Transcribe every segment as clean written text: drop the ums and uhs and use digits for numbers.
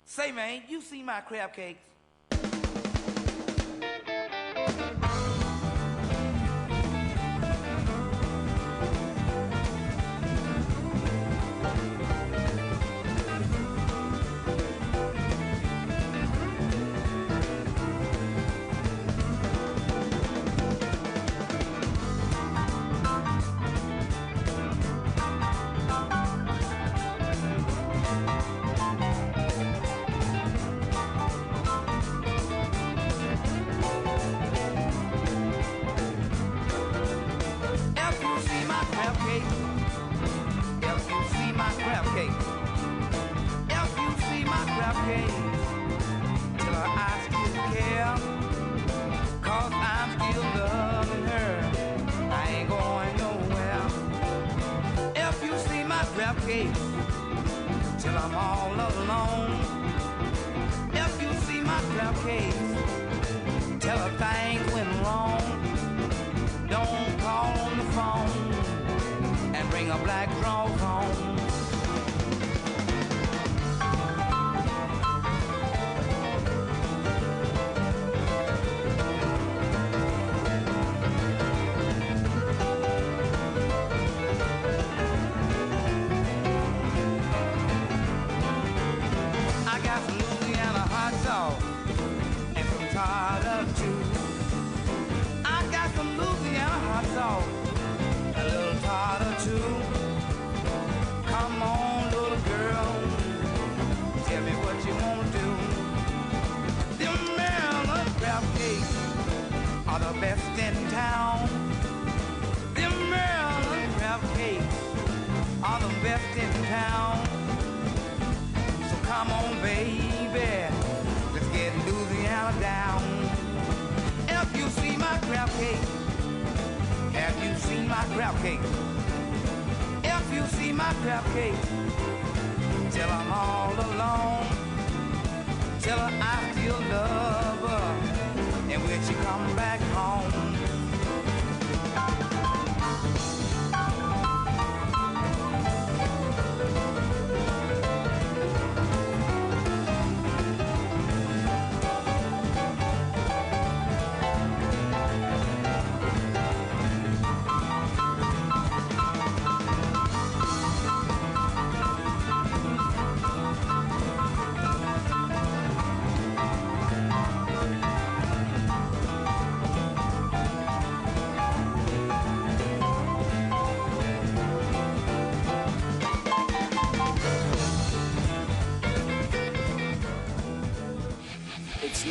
Say, man, you see my crab cakes? Till I'm all alone. If you see my crab cakes, tell her things went wrong. Don't call on the phone and bring a black draw home. Best in town. Them Maryland crab cakes are the best in town. So come on, baby, let's get Louisiana down. If you see my crab cake, have you seen my crab cake? If you see my crab cake, tell I'm all alone. Tell her I still love her. And when she come back home,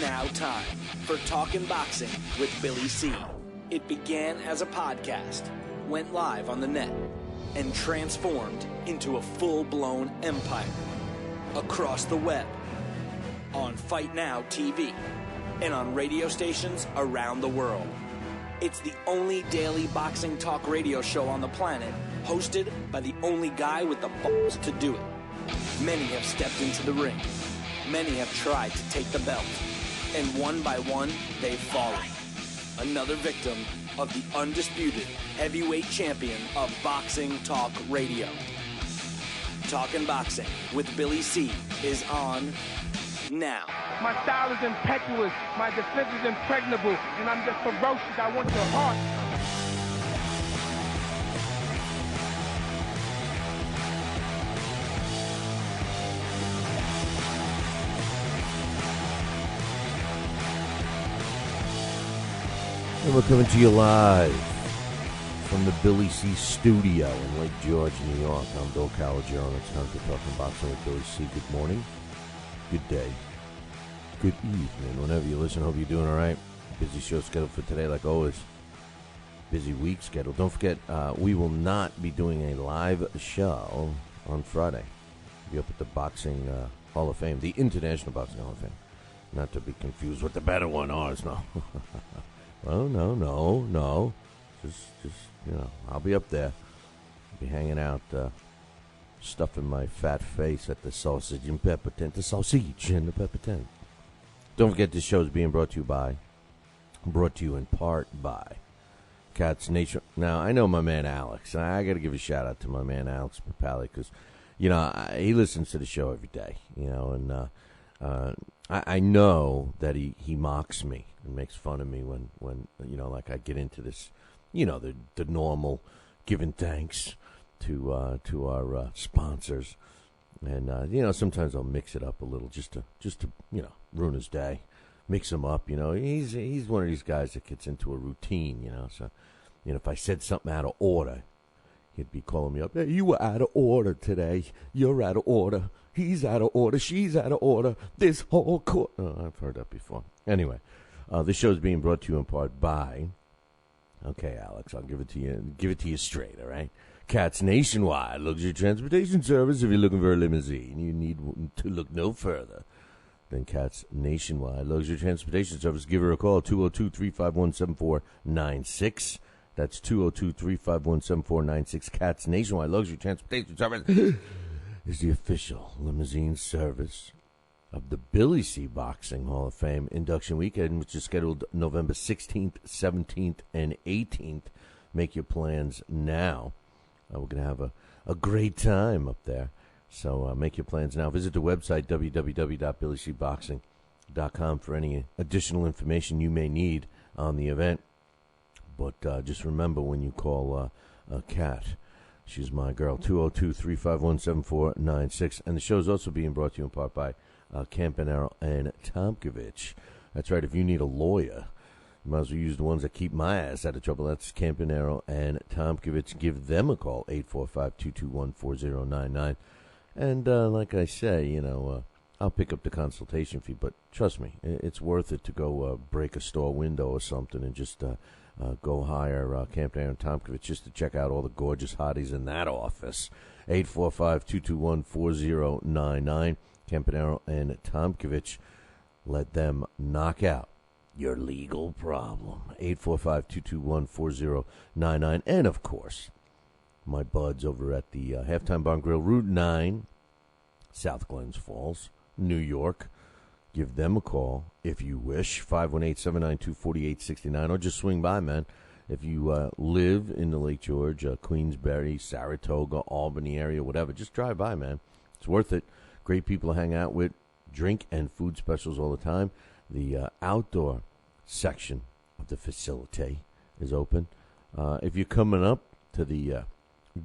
Now time for Talkin' Boxing with Billy C. It began as a podcast, went live on the net, and transformed into a full-blown empire. Across the web, on Fight Now TV, and on radio stations around the world. It's the only daily boxing talk radio show on the planet, hosted by the only guy with the balls to do it. Many have stepped into the ring. Many have tried to take the belt. And one by one, they've fallen. Another victim of the undisputed heavyweight champion of boxing talk radio. Talkin' Boxing with Billy C is on now. My style is impetuous, my defense is impregnable, and I'm just ferocious. I want your heart. And we're coming to you live from the Billy C studio in Lake George, New York. I'm Bill Calogero, and it's time for Talking Boxing with Billy C. Good morning, good day, good evening, whenever you listen. Hope you're doing all right. Busy show scheduled for today, like always. Busy week scheduled. Don't forget, we will not be doing a live show on Friday. We'll be up at the Boxing Hall of Fame, the International Boxing Hall of Fame. Not to be confused with the better one, ours, no. Well, no. Just I'll be up there. I'll be hanging out, stuffing my fat face at the sausage and pepper tent. The sausage and the pepper tent. Don't forget, this show is being brought to you in part by Cats Nation. Now, I know my man Alex. I got to give a shout out to my man Alex Papali because, he listens to the show every day, and I know that he mocks me and makes fun of me when like I get into this, the normal giving thanks to our sponsors, and sometimes I'll mix it up a little just to ruin his day, mix him up. He's one of these guys that gets into a routine. So if I said something out of order, he'd be calling me up. Hey, you were out of order today. You're out of order. He's out of order. She's out of order. This whole court. Oh, I've heard that before. Anyway, this show is being brought to you in part by. Okay, Alex, I'll give it to you. Give it to you straight. All right. Cat's Nationwide luxury transportation service. If you're looking for a limousine, you need to look no further than Cat's Nationwide luxury transportation service. Give her a call. 202-351-7496. That's 202-351-7496. Cat's Nationwide luxury transportation service is the official limousine service of the BillyCBoxing Hall of Fame induction weekend, which is scheduled November 16th, 17th, and 18th. Make your plans now. We're going to have a great time up there. So make your plans now. Visit the website, www.BillyCBoxing.com, for any additional information you may need on the event. But just remember, when you call Kat, she's my girl, 202-351-7496. And the show is also being brought to you in part by Campanaro and Tomkovich. That's right, if you need a lawyer, you might as well use the ones that keep my ass out of trouble. That's Campanaro and Tomkovich. Give them a call, 845-221-4099. And like I say, I'll pick up the consultation fee. But trust me, it's worth it to go break a store window or something and just go hire Campanaro and Tomkovich just to check out all the gorgeous hotties in that office. 845-221-4099. Campanaro and Tomkovich. Let them knock out your legal problem. 845-221-4099. And, of course, my buds over at the Halftime Bar and Grill, Route 9, South Glens Falls, New York. Give them a call if you wish, 518-792-4869, or just swing by, man. If you live in the Lake George, Queensbury, Saratoga, Albany area, whatever, just drive by, man. It's worth it. Great people to hang out with. Drink and food specials all the time. The outdoor section of the facility is open. If you're coming up to the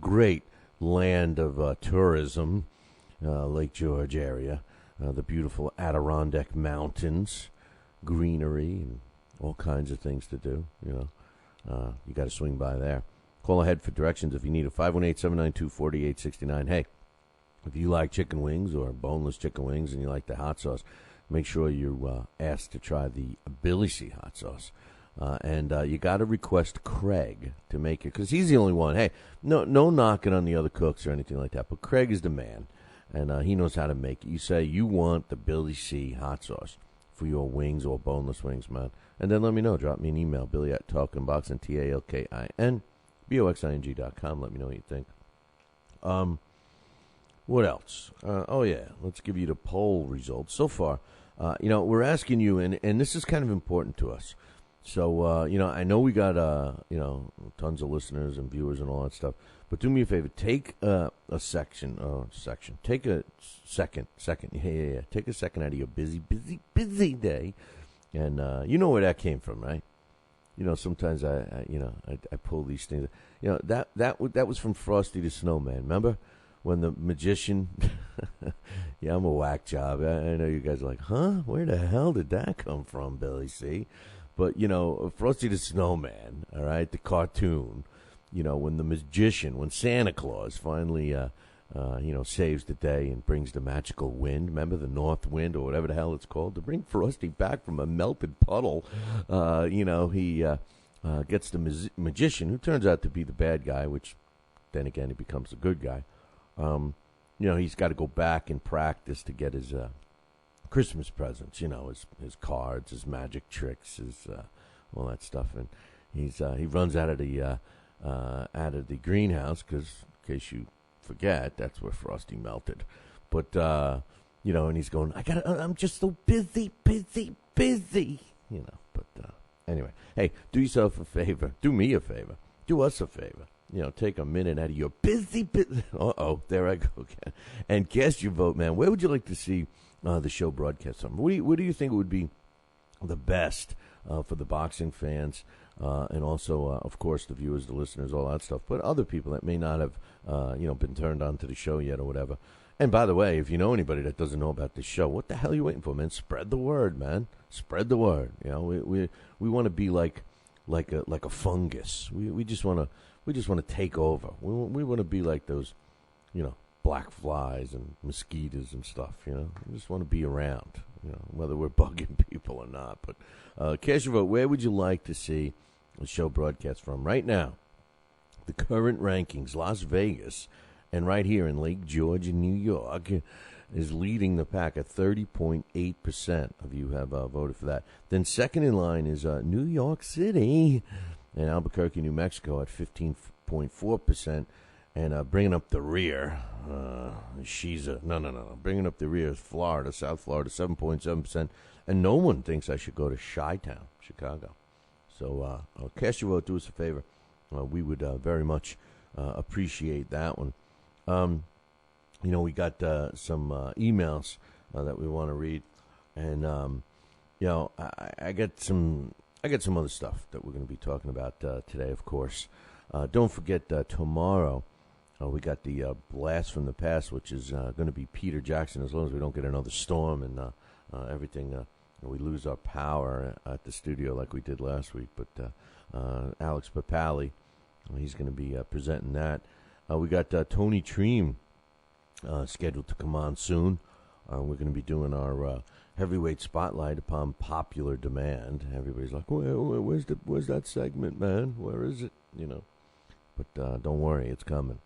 great land of tourism, Lake George area, the beautiful Adirondack Mountains, greenery, and all kinds of things to do, you got to swing by there. Call ahead for directions if you need it, 518-792-4869. Hey, if you like chicken wings or boneless chicken wings and you like the hot sauce, make sure you ask to try the Billy C hot sauce. And you got to request Craig to make it, because he's the only one. Hey, no knocking on the other cooks or anything like that, but Craig is the man, and he knows how to make it. You say you want the Billy C hot sauce for your wings or boneless wings, man, and then let me know. Drop me an email, Billy@talkinboxing, TalkinBoxing.com. Let me know what you think. What else? Let's give you the poll results. So far, we're asking you, and this is kind of important to us. So, I know we got, tons of listeners and viewers and all that stuff, but do me a favor. Take a second. Take a second. Yeah. Take a second out of your busy day. And, you know where that came from, right? Sometimes I pull these things. That was from Frosty the Snowman. Remember? When the magician, yeah, I'm a whack job. I know you guys are like, huh? Where the hell did that come from, Billy C? But, Frosty the Snowman, all right, the cartoon, when the magician, when Santa Claus finally, saves the day and brings the magical wind, remember the north wind or whatever the hell it's called, to bring Frosty back from a melted puddle, he gets the magician, who turns out to be the bad guy, which then again he becomes the good guy. He's got to go back and practice to get his Christmas presents, his cards, his magic tricks, his all that stuff, and he runs out of the greenhouse because, in case you forget, that's where Frosty melted. But and he's going, I'm just so busy. But anyway, hey, do yourself a favor, do me a favor, do us a favor. take a minute out of your busy. There I go again, and cast your vote, man. Where would you like to see the show broadcast on? What do you think would be the best for the boxing fans, and also, of course, the viewers, the listeners, all that stuff, but other people that may not have, been turned on to the show yet or whatever. And by the way, if you know anybody that doesn't know about this show, what the hell are you waiting for, man? Spread the word, man. Spread the word. We want to be like a fungus. We just want to take over. We want to be like those, black flies and mosquitoes and stuff. We just want to be around. Whether we're bugging people or not. But cast your vote. Where would you like to see the show broadcast from right now? The current rankings: Las Vegas, and right here in Lake George in New York, is leading the pack at 30.8% of you have voted for that. Then second in line is New York City and Albuquerque, New Mexico at 15.4%. And bringing up the rear, bringing up the rear is Florida, South Florida, 7.7%. And no one thinks I should go to Chi-Town, Chicago. So cast your vote. Do us a favor. We would very much appreciate that one. We got some emails that we want to read, and I got some other stuff that we're going to be talking about today. Of course, don't forget tomorrow we got the blast from the past, which is going to be Peter Jackson. As long as we don't get another storm and everything, we lose our power at the studio like we did last week. But Alex Papali, he's going to be presenting that. We got Tony Treem scheduled to come on soon. We're going to be doing our heavyweight spotlight upon popular demand. Everybody's like, where's that segment, man? Where is it? But don't worry, it's coming.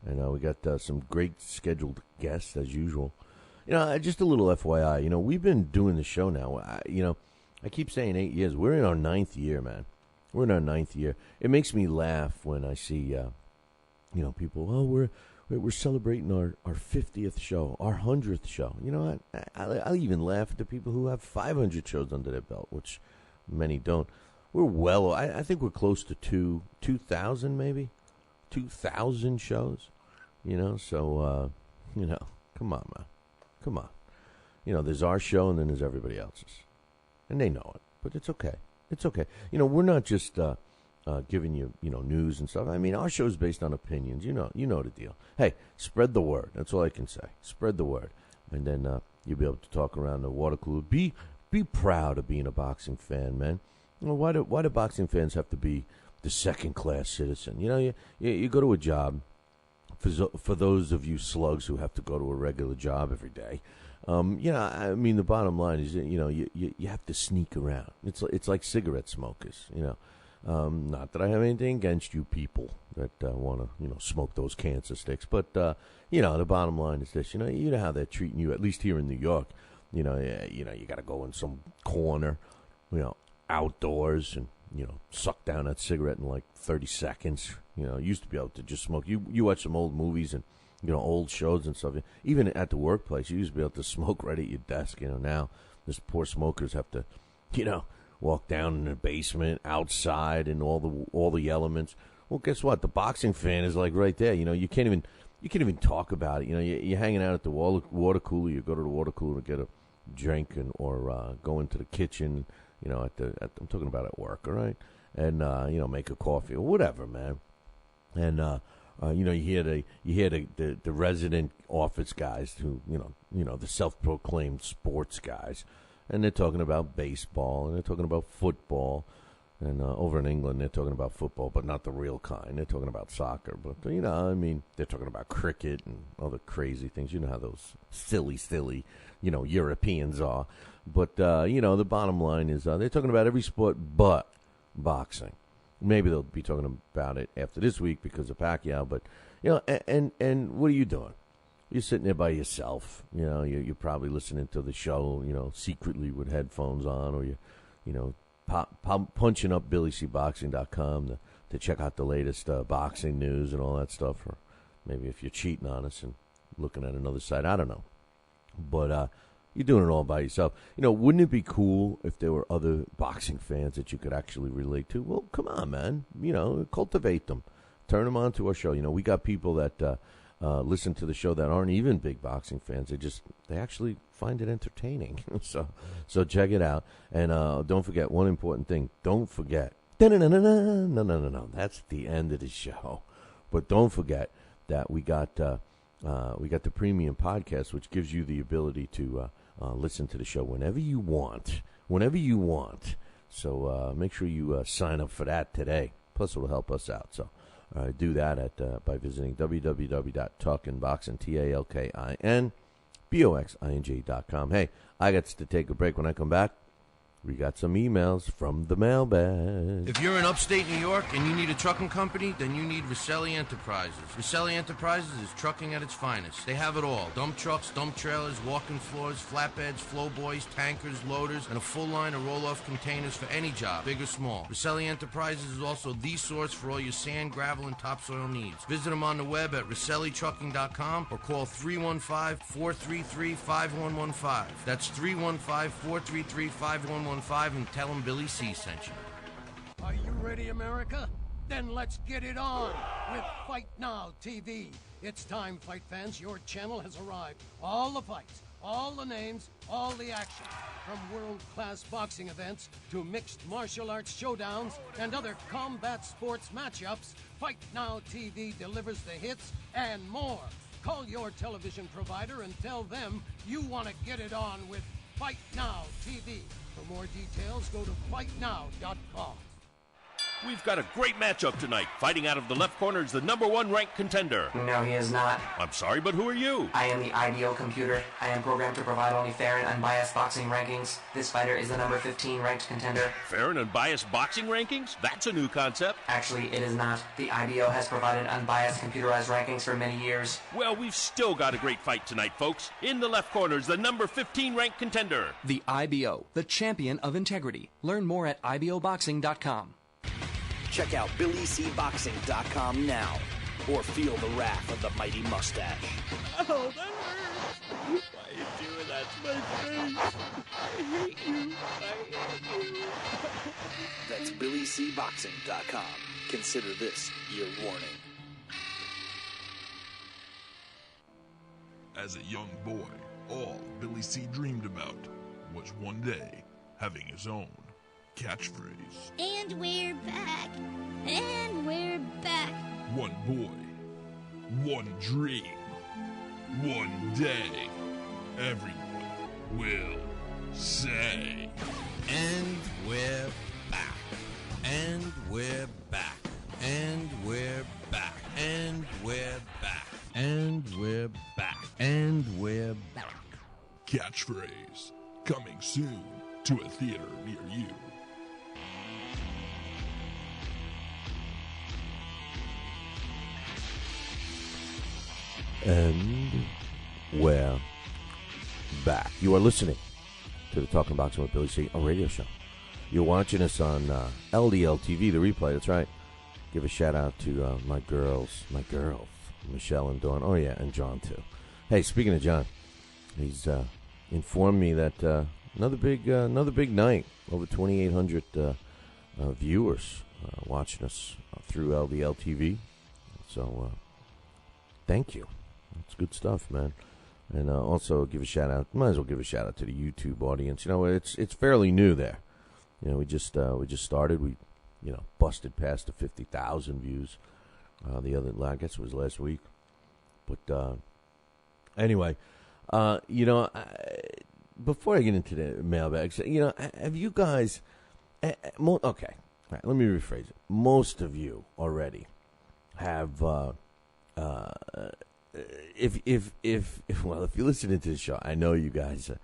And we got some great scheduled guests as usual. Just a little FYI. We've been doing the show now. I keep saying 8 years. We're in our 9th year, man. We're in our 9th year. It makes me laugh when I see, people. We're celebrating our 50th show, our 100th show. I'll even laugh at the people who have 500 shows under their belt, which many don't. We're I think we're close to 2,000 maybe, 2,000 shows. So come on, man, come on. There's our show and then there's everybody else's, and they know it, but it's okay. It's okay. We're not just giving you, news and stuff. I mean, our show's based on opinions. You know the deal. Hey, spread the word. That's all I can say. Spread the word, and then you'll be able to talk around the water cooler. Be proud of being a boxing fan, man. Why do boxing fans have to be the second-class citizen? You go to a job. For those of you slugs who have to go to a regular job every day, I mean, the bottom line is, you have to sneak around. It's like cigarette smokers, Not that I have anything against you people that want to, smoke those cancer sticks, but the bottom line is this: you know how they're treating you, at least here in New York. You got to go in some corner, outdoors, and suck down that cigarette in like 30 seconds. You used to be able to just smoke. You watch some old movies and old shows and stuff. Even at the workplace, you used to be able to smoke right at your desk. Now these poor smokers have to, walk down in the basement, outside, and all the elements. Well, guess what? The boxing fan is like right there. You can't even talk about it. You're hanging out at the water cooler. You go to the water cooler to get a drink or go into the kitchen. I'm talking about at work, all right? And make a coffee or whatever, man. And you hear the resident office guys who the self-proclaimed sports guys. And they're talking about baseball, and they're talking about football. And over in England, they're talking about football, but not the real kind. They're talking about soccer. But, they're talking about cricket and other crazy things. You know how those silly, Europeans are. But, the bottom line is they're talking about every sport but boxing. Maybe they'll be talking about it after this week because of Pacquiao. But, and what are you doing? You're sitting there by yourself. You're probably listening to the show, secretly with headphones on, or you punching up BillyCBoxing.com to check out the latest boxing news and all that stuff. Or maybe if you're cheating on us and looking at another site, I don't know. But you're doing it all by yourself. Wouldn't it be cool if there were other boxing fans that you could actually relate to? Well, come on, man. Cultivate them. Turn them on to our show. We got people that listen to the show that aren't even big boxing fans. They actually find it entertaining. So check it out. And don't forget one important thing. Don't forget. No. That's the end of the show. But don't forget that we got the premium podcast, which gives you the ability to listen to the show whenever you want. So make sure you sign up for that today. Plus, it will help us out. So do that by visiting www.talkinboxing.com. Hey, I got to take a break. When I come back, we got some emails from the mailbag. If you're in upstate New York and you need a trucking company, then you need Roselli Enterprises. Roselli Enterprises is trucking at its finest. They have it all. Dump trucks, dump trailers, walk-in floors, flatbeds, flow boys, tankers, loaders, and a full line of roll-off containers for any job, big or small. Roselli Enterprises is also the source for all your sand, gravel, and topsoil needs. Visit them on the web at RoselliTrucking.com or call 315-433-5115. That's 315-433-5115. And tell them Billy C sent you. Are you ready, America? Then let's get it on with Fight Now TV. It's time, fight fans. Your channel has arrived. All the fights, all the names, all the action. From world-class boxing events to mixed martial arts showdowns and other combat sports matchups, Fight Now TV delivers the hits and more. Call your television provider and tell them you want to get it on with Fight Now TV. For more details, go to fightnow.com. We've got a great matchup tonight. Fighting out of the left corner is the #1 ranked contender. No, he is not. I'm sorry, but who are you? I am the IDO computer. I am programmed to provide only fair and unbiased boxing rankings. This fighter is the number 15 ranked contender. Fair and unbiased boxing rankings? That's a new concept. Actually, it is not. The IDO has provided unbiased computerized rankings for many years. Well, we've still got a great fight tonight, folks. In the left corner is the number 15 ranked contender. The IBO, the champion of integrity. Learn more at IBOBoxing.com. Check out BillyCBoxing.com now, or feel the wrath of the mighty mustache. Oh, that hurts. Why are you doing that to my face? I hate you. That's BillyCBoxing.com. Consider this your warning. As a young boy, all Billy C dreamed about was one day having his own catchphrase. And we're back. And we're back. One boy, one dream, one day, everyone will say. And we're back. And we're back. And we're back. And we're back. And we're back. And we're back. Catchphrase coming soon to a theater near you. And we're back. You are listening to the Talking Boxing with Billy C, a radio show. You're watching us on LDL TV, the replay. That's right. Give a shout out to my girls, Michelle and Dawn. Oh yeah, and John too. Hey, speaking of John, he's informed me that another big night. Over 2,800 viewers watching us through LDL TV. So thank you. It's good stuff, man. And also give a shout out. Might as well give a shout out to the YouTube audience. It's fairly new there. We just started. We busted past the 50,000 views. I guess it was last week. But anyway, before I get into the mailbags, have you guys? Okay, all right, let me rephrase it. Most of you already have. If you're listening to the show, I know you guys are,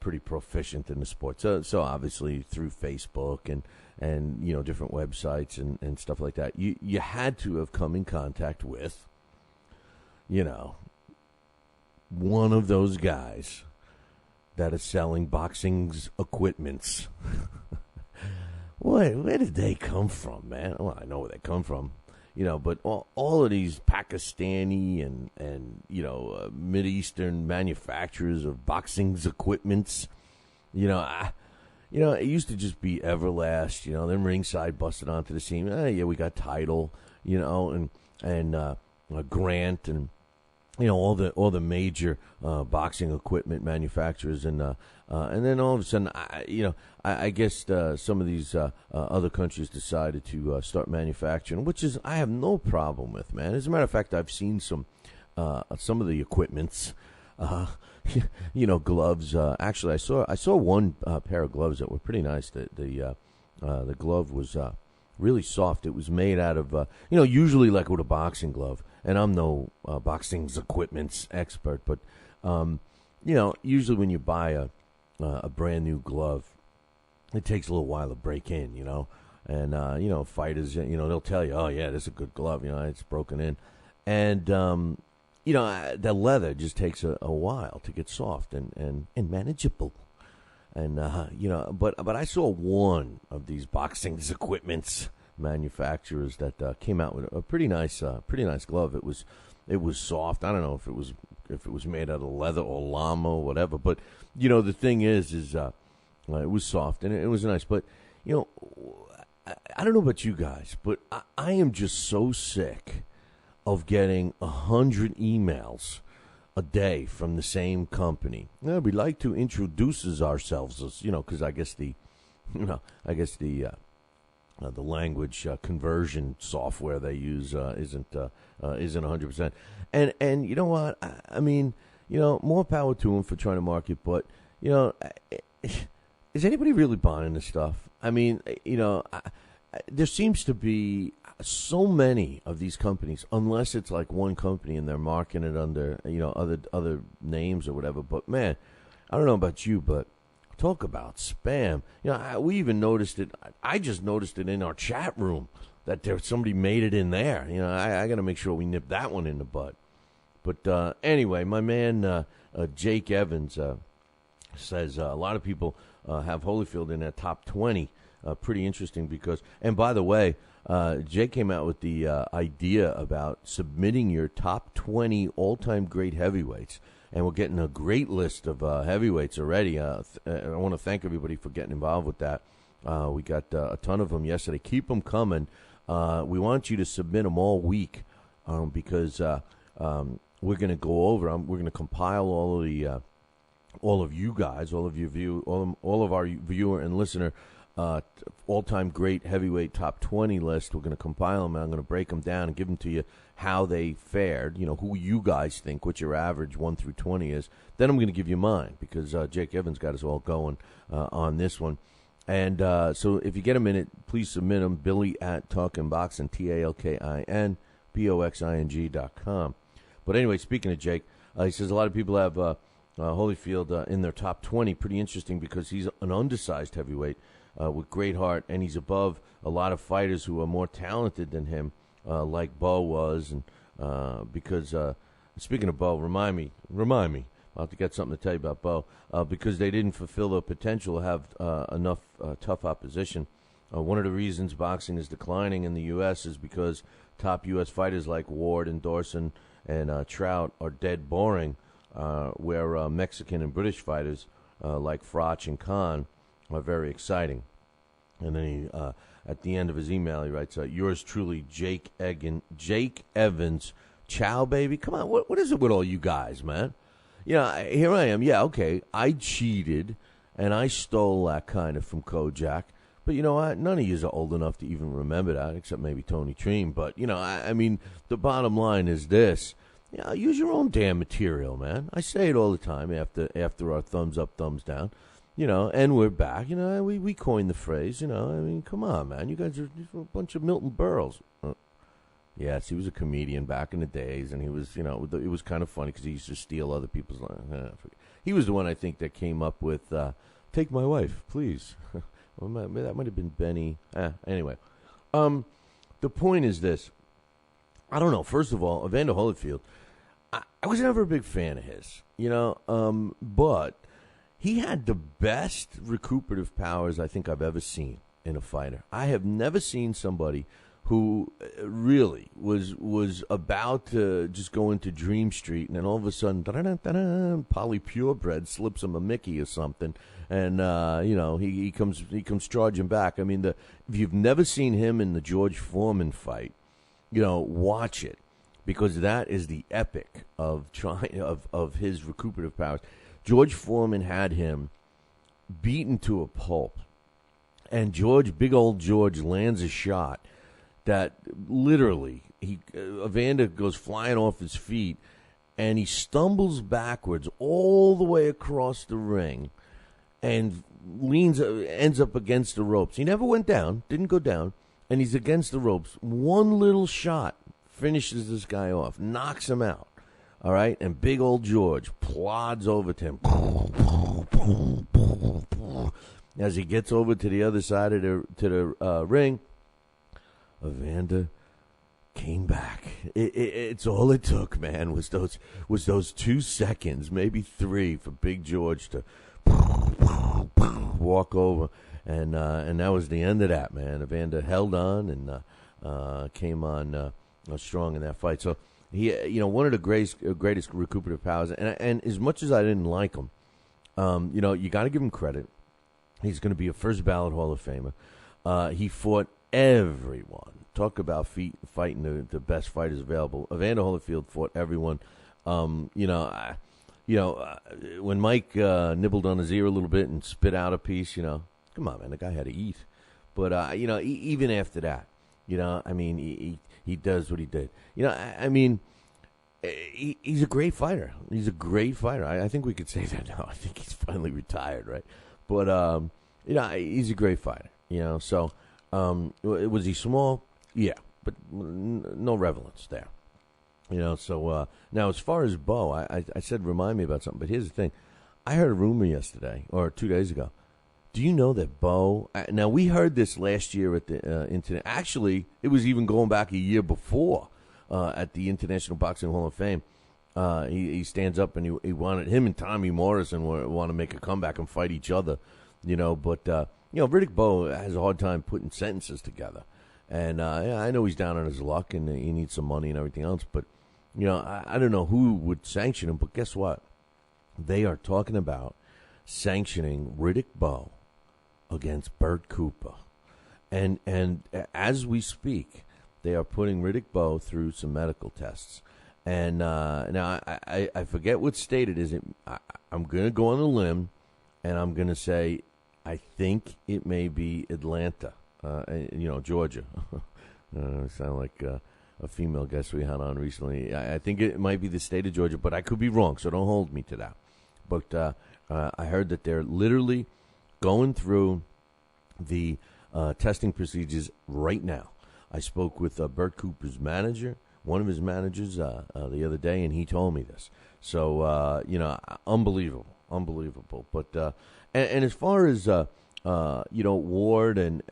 pretty proficient in the sport. So obviously through Facebook and different websites and stuff like that, you had to have come in contact with, one of those guys that are selling boxing's equipments. Where did they come from, man? Well, I know where they come from. But all of these Pakistani and Mideastern manufacturers of boxing's equipments, it used to just be Everlast, then Ringside busted onto the scene. Yeah, we got Tidal, and Grant and all the major boxing equipment manufacturers, and then all of a sudden, I guess some of these other countries decided to start manufacturing, which is I have no problem with, man. As a matter of fact, I've seen some of the equipments, gloves. Actually, I saw one pair of gloves that were pretty nice. The glove was really soft. It was made out of usually like with a boxing glove. And I'm no boxing's equipment's expert, but usually when you buy a brand new glove, it takes a little while to break in, and fighters, they'll tell you, oh yeah, this is a good glove, it's broken in, and the leather just takes a while to get soft and manageable, and but I saw one of these boxing's equipment's manufacturers that came out with a pretty nice glove. It was soft. I don't know if it was made out of leather or llama or whatever, but the thing is it was soft and it was nice. But I don't know about you guys, but I am just so sick of getting 100 emails a day from the same company. We'd like to introduce ourselves as because I guess the language conversion software they use isn't 100%, and you know what? I mean, more power to them for trying to market, but is anybody really buying this stuff? I mean, there seems to be so many of these companies, unless it's like one company and they're marketing it under other names or whatever. But man, I don't know about you, but talk about spam. We even noticed it. I just noticed it in our chat room that somebody made it in there. I got to make sure we nip that one in the bud. But anyway, my man Jake Evans says a lot of people have Holyfield in their top 20. Pretty interesting because, and by the way, Jake came out with the idea about submitting your top 20 all-time great heavyweights. And we're getting a great list of heavyweights already. I want to thank everybody for getting involved with that. We got a ton of them yesterday. Keep them coming. We want you to submit them all week because we're going to go over them. We're going to compile all of you guys, all of our viewer and listener all-time great heavyweight top 20 list. We're going to compile them, and I'm going to break them down and give them to you how they fared, who you guys think, what your average 1 through 20 is. Then I'm going to give you mine because Jake Evans got us all going on this one. And so if you get a minute, please submit them, Billy@TalkinBoxing, TalkinBoxing.com. But anyway, speaking of Jake, he says a lot of people have Holyfield in their top 20. Pretty interesting because he's an undersized heavyweight with great heart, and he's above a lot of fighters who are more talented than him, like Bo was. And because speaking of Bo, remind me. I'll have to get something to tell you about Bo because they didn't fulfill their potential to have enough tough opposition. One of the reasons boxing is declining in the U.S. is because top U.S. fighters like Ward and Dawson and Trout are dead boring, where Mexican and British fighters like Froch and Khan are very exciting. And then he, at the end of his email, he writes, yours truly, Jake Evans. Ciao, baby. Come on, what is it with all you guys, man? Here I am. Yeah, okay, I cheated, and I stole that kind of from Kojak. But you know what? None of you are old enough to even remember that, except maybe Tony Treem. But, I mean, the bottom line is this. Use your own damn material, man. I say it all the time after our thumbs up, thumbs down. And we're back. We coined the phrase. I mean, come on, man. You guys are a bunch of Milton Berles. Yes, he was a comedian back in the days, and he was, it was kind of funny because he used to steal other people's lines. He was the one, I think, that came up with, take my wife, please. Well, that might have been Benny. Anyway, the point is this. I don't know. First of all, Evander Holyfield, I was never a big fan of his, but he had the best recuperative powers I think I've ever seen in a fighter. I have never seen somebody who really was about to just go into Dream Street, and then all of a sudden, Polly Purebred slips him a Mickey or something, and he comes charging back. I mean, if you've never seen him in the George Foreman fight, watch it, because that is the epic of of his recuperative powers. George Foreman had him beaten to a pulp, and big old George lands a shot that literally Evander goes flying off his feet, and he stumbles backwards all the way across the ring and ends up against the ropes. He never went down, didn't go down, and he's against the ropes. One little shot finishes this guy off, knocks him out. All right, and big old George plods over to him. As he gets over to the other side of the ring, Evander came back. It's all it took, man. Was those 2 seconds, maybe 3, for Big George to walk over, and that was the end of that, man. Evander held on and came on strong in that fight. So he, one of the greatest recuperative powers. And as much as I didn't like him, you got to give him credit. He's going to be a first ballot Hall of Famer. He fought everyone. Talk about fighting the best fighters available. Evander Holyfield fought everyone. When Mike nibbled on his ear a little bit and spit out a piece, come on, man, the guy had to eat. But even after that, he does what he did. He's a great fighter. He's a great fighter. I think we could say that now. I think he's finally retired, right? But he's a great fighter. So was he small? Yeah, but no relevance there. So now as far as Bo, I said remind me about something, but here's the thing. I heard a rumor yesterday, or 2 days ago. Do you know that Bo, now we heard this last year at the internet. Actually, it was even going back a year before at the International Boxing Hall of Fame. He stands up and he wanted, him and Tommy Morrison want to make a comeback and fight each other, but Riddick Bowe has a hard time putting sentences together. And I know he's down on his luck and he needs some money and everything else, but I don't know who would sanction him, but guess what? They are talking about sanctioning Riddick Bowe against Bert Cooper. And as we speak, they are putting Riddick Bowe through some medical tests. And now I forget what state it is. I'm going to go on a limb, and I'm going to say I think it may be Atlanta, Georgia. Sound like a female guest we had on recently. I think it might be the state of Georgia, but I could be wrong, so don't hold me to that. But I heard that they're literally going through the testing procedures right now. I spoke with Bert Cooper's manager, one of his managers, the other day, and he told me this. So, unbelievable. But and as far as Ward and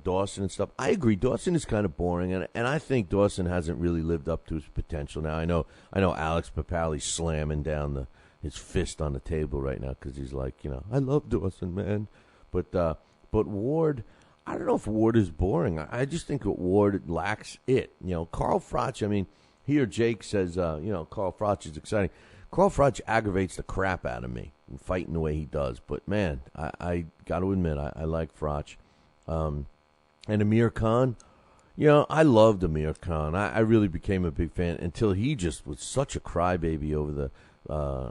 Dawson and stuff, I agree. Dawson is kind of boring, and I think Dawson hasn't really lived up to his potential. Now I know Alex Papali's slamming down his fist on the table right now because he's like, I love Dawson, man, but Ward. I don't know if Ward is boring. I just think that Ward lacks it. Carl Froch, here Jake says, Carl Froch is exciting. Carl Froch aggravates the crap out of me, fighting the way he does. But, man, I got to admit, I like Froch. And Amir Khan, I loved Amir Khan. I really became a big fan until he just was such a crybaby over the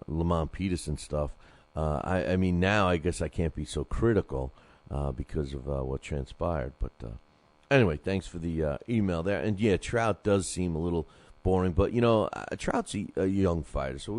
Lamont Peterson stuff. Now I guess I can't be so critical. Because of what transpired. But anyway, thanks for the email there. And, yeah, Trout does seem a little boring. But, Trout's a young fighter. So,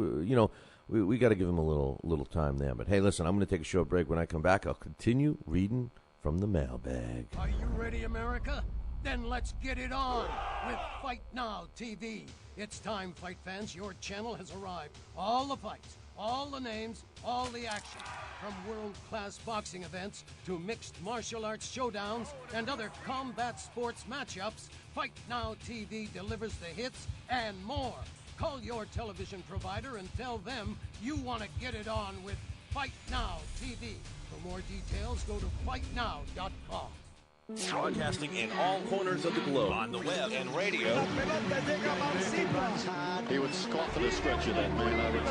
we got to give him a little time there. But, hey, listen, I'm going to take a short break. When I come back, I'll continue reading from the mailbag. Are you ready, America? Then let's get it on with Fight Now TV. It's time, fight fans. Your channel has arrived. All the fights, all the names, all the action. From world-class boxing events to mixed martial arts showdowns and other combat sports matchups, Fight Now TV delivers the hits and more. Call your television provider and tell them you want to get it on with Fight Now TV. For more details, go to fightnow.com. Broadcasting in all corners of the globe, on the web and radio. He would scoff at a stretcher, that man, I would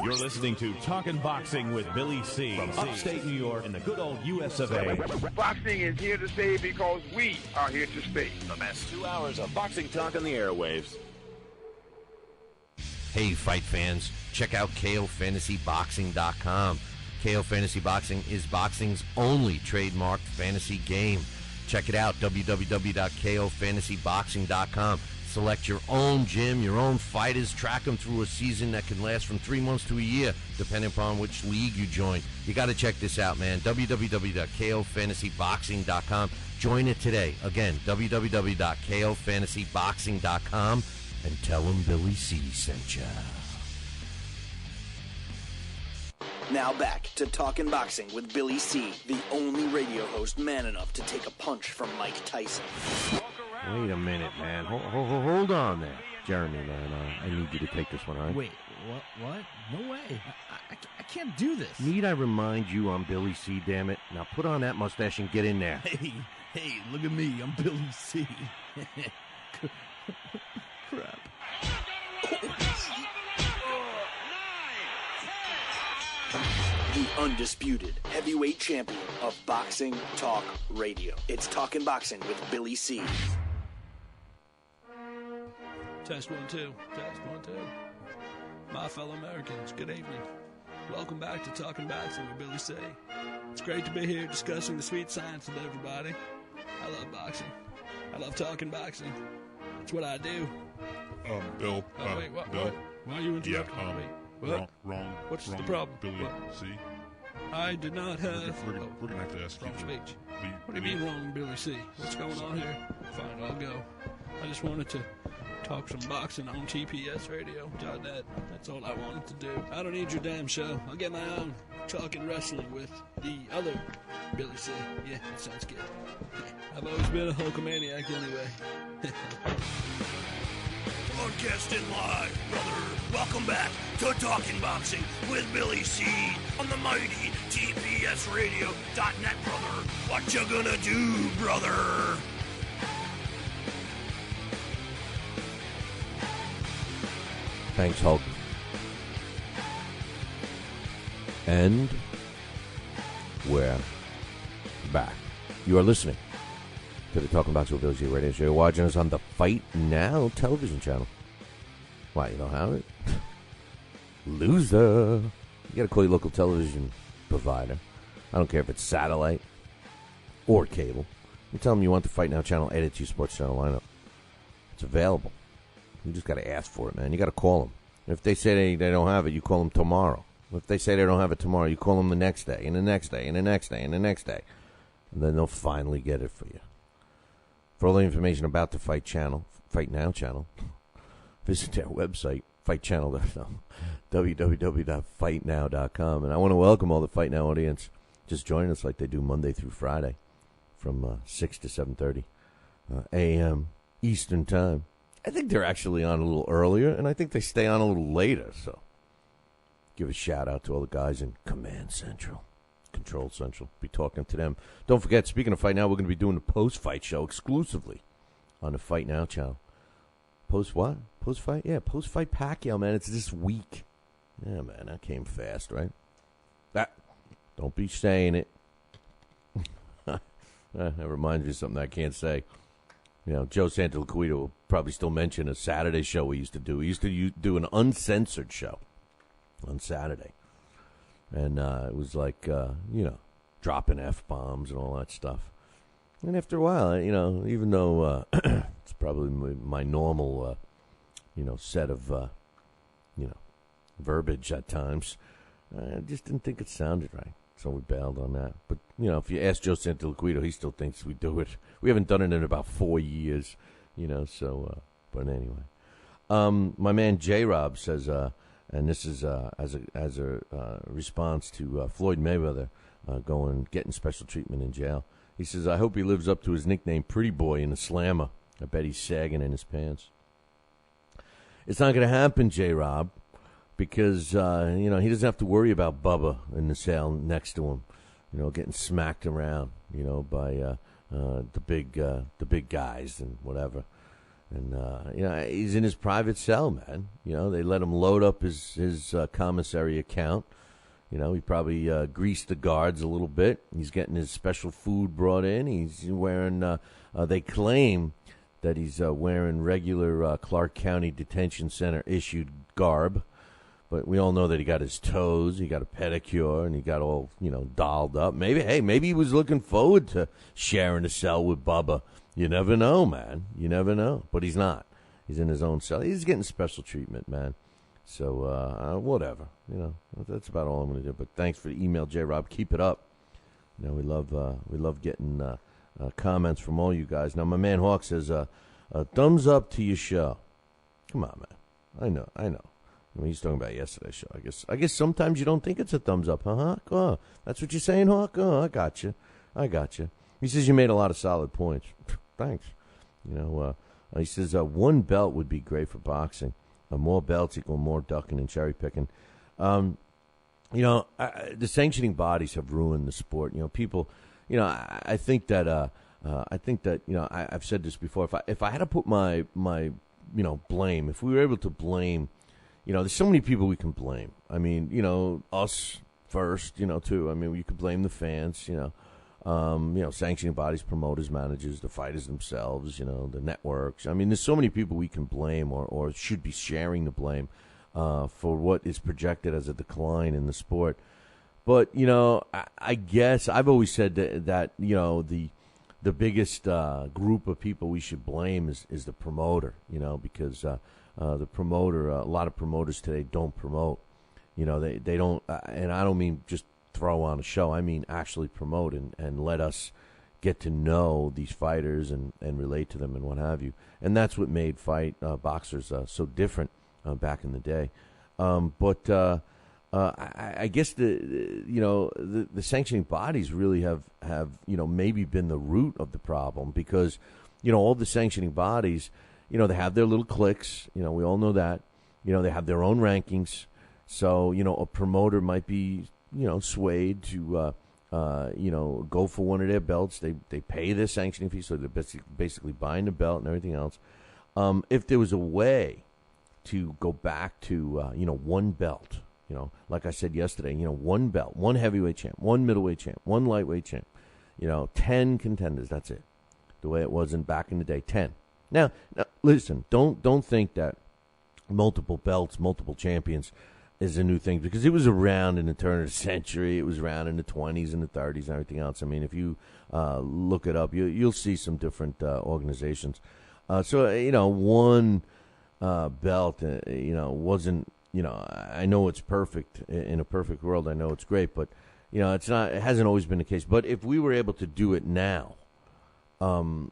think. You're listening to Talkin' Boxing with Billy C. From upstate New York in the good old U.S. of A. Boxing is here to stay because we are here to stay. The best 2 hours of boxing talk on the airwaves. Hey, fight fans, check out KOFantasyBoxing.com. KO Fantasy Boxing is boxing's only trademarked fantasy game. Check it out, www.KOFantasyBoxing.com. Select your own gym, your own fighters, track them through a season that can last from 3 months to a year, depending upon which league you join. You got to check this out, man. www.KOFantasyBoxing.com. Join it today. Again, www.KOFantasyBoxing.com. And tell them Billy C sent ya. Now back to Talkin' Boxing with Billy C., the only radio host man enough to take a punch from Mike Tyson. Wait a minute, man. Hold on there. Jeremy, man, I need you to take this one, all right? Wait, what? No way. I can't do this. Need I remind you I'm Billy C, damn it? Now put on that mustache and get in there. Hey, look at me. I'm Billy C. Crap. The undisputed heavyweight champion of Boxing Talk Radio. It's Talkin' Boxing with Billy C. Test 1 2. Test 1 2. My fellow Americans, good evening. Welcome back to Talkin' Boxing with Billy C. It's great to be here discussing the sweet science with everybody. I love boxing. I love talking boxing. It's what I do. Bill. Wait, what? Bill. Why are you interrupting me? Wait, what? Wrong. What's the problem? Billy, what? C. I did not have... We're gonna have to ask you. Wrong speech. What do you mean wrong, Billy C? What's going on here? Fine, I'll go. I just wanted to talk some boxing on TPSradio.net. That's all I wanted to do. I don't need your damn show. I'll get my own talking wrestling with the other Billy C. Yeah, that sounds good. I've always been a Hulkamaniac anyway. Broadcasting live, brother. Welcome back to Talking Boxing with Billy C. on the mighty TPSradio.net, brother. What you gonna do, brother? Thanks, Hulk. And we're back. You are listening to the Talking Boxing with Billy C radio show. You're watching us on the Fight Now television channel. Why, you don't have it? Loser. You got to call your local television provider. I don't care if it's satellite or cable. You tell them you want the Fight Now channel added to your sports channel lineup. It's available. You just got to ask for it, man. You got to call them. If they say they don't have it, you call them tomorrow. If they say they don't have it tomorrow, you call them the next day, and the next day, and the next day, and the next day. And then they'll finally get it for you. For all the information about the Fight Now channel, visit their website, fightchannel.com, www.fightnow.com. And I want to welcome all the Fight Now audience. Just join us like they do Monday through Friday from 6 to 7:30 a.m. Eastern Time. I think they're actually on a little earlier, and I think they stay on a little later. So give a shout-out to all the guys in Command Central, Control Central. Be talking to them. Don't forget, speaking of Fight Now, we're going to be doing the post-fight show exclusively on the Fight Now channel. Post what? Post-fight? Yeah, post-fight Pacquiao, man. It's this week. Yeah, man, that came fast, right? Don't be saying it. That reminds me of something I can't say. You know, Joe Santoliquito will probably still mention a Saturday show we used to do. We used to do an uncensored show on Saturday. And it was like, dropping F-bombs and all that stuff. And after a while, even though it's probably my normal, set of, verbiage at times, I just didn't think it sounded right. So we bailed on that. But, if you ask Joe Santoliquito, he still thinks we do it. We haven't done it in about 4 years, but anyway. My man J-Rob says, and this is as a response to Floyd Mayweather getting special treatment in jail. He says, I hope he lives up to his nickname, Pretty Boy, in the Slammer. I bet he's sagging in his pants. It's not going to happen, J-Rob, because, he doesn't have to worry about Bubba in the cell next to him, getting smacked around, by the big guys and whatever. And, he's in his private cell, man. They let him load up his commissary account. He probably greased the guards a little bit. He's getting his special food brought in. He's wearing, they claim that he's wearing regular Clark County Detention Center issued garb. But we all know that he got his toes, he got a pedicure, and he got all, dolled up. Maybe he was looking forward to sharing a cell with Bubba. You never know, man. You never know. But he's not. He's in his own cell. He's getting special treatment, man. So, whatever. That's about all I'm going to do. But thanks for the email, J-Rob. Keep it up. We love getting comments from all you guys. Now, my man Hawk says, thumbs up to your show. Come on, man. I know. He's talking about yesterday's show. I guess sometimes you don't think it's a thumbs up, huh, Hawk? Oh, that's what you're saying, Hawk? Oh, I got you. He says you made a lot of solid points. Thanks. He says one belt would be great for boxing. More belts equal more ducking and cherry picking. The sanctioning bodies have ruined the sport. People. I think that. I've said this before. If I had to put my blame, if we were able to blame. There's so many people we can blame. I mean, us first, too. I mean, you could blame the fans, sanctioning bodies, promoters, managers, the fighters themselves, the networks. I mean, there's so many people we can blame or should be sharing the blame for what is projected as a decline in the sport. But, I guess I've always said that the biggest group of people we should blame is the promoter, because the promoter, a lot of promoters today don't promote. They don't, and I don't mean just throw on a show. I mean actually promote and let us get to know these fighters and relate to them and what have you. And that's what made boxers so different back in the day. But I guess the sanctioning bodies really have maybe been the root of the problem because all the sanctioning bodies. They have their little cliques. We all know that. They have their own rankings. So, a promoter might be, swayed to, go for one of their belts. They pay their sanctioning fee, so they're basically buying the belt and everything else. If there was a way to go back to, one belt, like I said yesterday, one belt, one heavyweight champ, one middleweight champ, one lightweight champ, 10 contenders, that's it. The way it was back in the day, 10. Now, listen, don't think that multiple belts, multiple champions is a new thing because it was around in the turn of the century. It was around in the 20s and the 30s and everything else. I mean, if you look it up, you'll see some different organizations. One belt, wasn't, I know it's perfect in a perfect world. I know it's great, but, it's not, it hasn't always been the case. But if we were able to do it now, in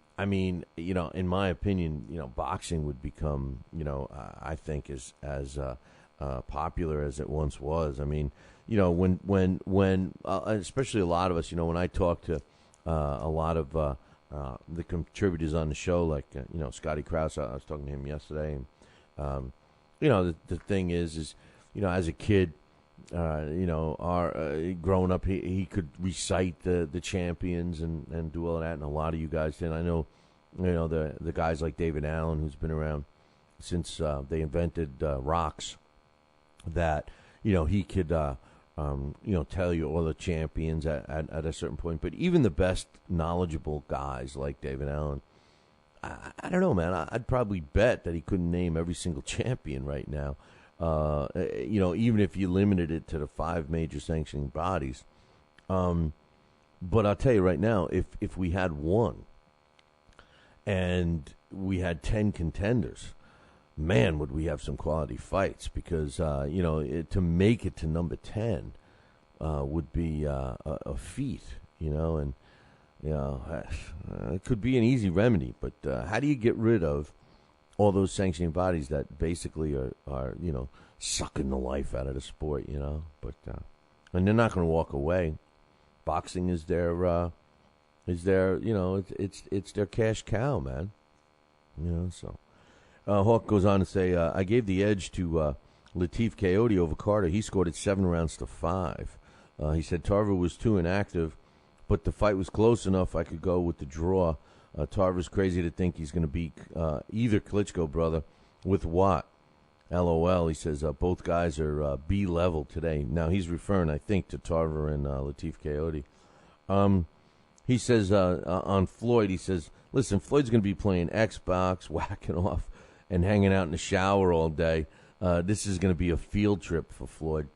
my opinion, boxing would become, I think as popular as it once was. I mean, when especially a lot of us, when I talk to a lot of the contributors on the show, like Scotty Krause, I was talking to him yesterday, and the thing is as a kid. Growing up, he could recite the champions and do all that, and a lot of you guys did. I know, the guys like David Allen, who's been around since they invented rocks, that he could tell you all the champions at a certain point. But even the best knowledgeable guys like David Allen, I don't know, man. I'd probably bet that he couldn't name every single champion right now. Even if you limited it to the 5 major sanctioning bodies. But I'll tell you right now, if we had one and we had 10 contenders, man, would we have some quality fights because, to make it to number 10 would be a feat, and, it could be an easy remedy. But how do you get rid of all those sanctioning bodies that basically are sucking the life out of the sport, but and they're not going to walk away. Boxing is their it's their cash cow, man. So Hawk goes on to say, I gave the edge to Latif Coyote over Carter. He scored it 7 rounds to 5. He said Tarver was too inactive, but the fight was close enough I could go with the draw. Tarver's crazy to think he's going to beat either Klitschko brother with Watt. LOL, he says both guys are B level today. Now, he's referring, I think, to Tarver and Latif Coyote. He says on Floyd, he says, listen, Floyd's going to be playing Xbox, whacking off, and hanging out in the shower all day. This is going to be a field trip for Floyd.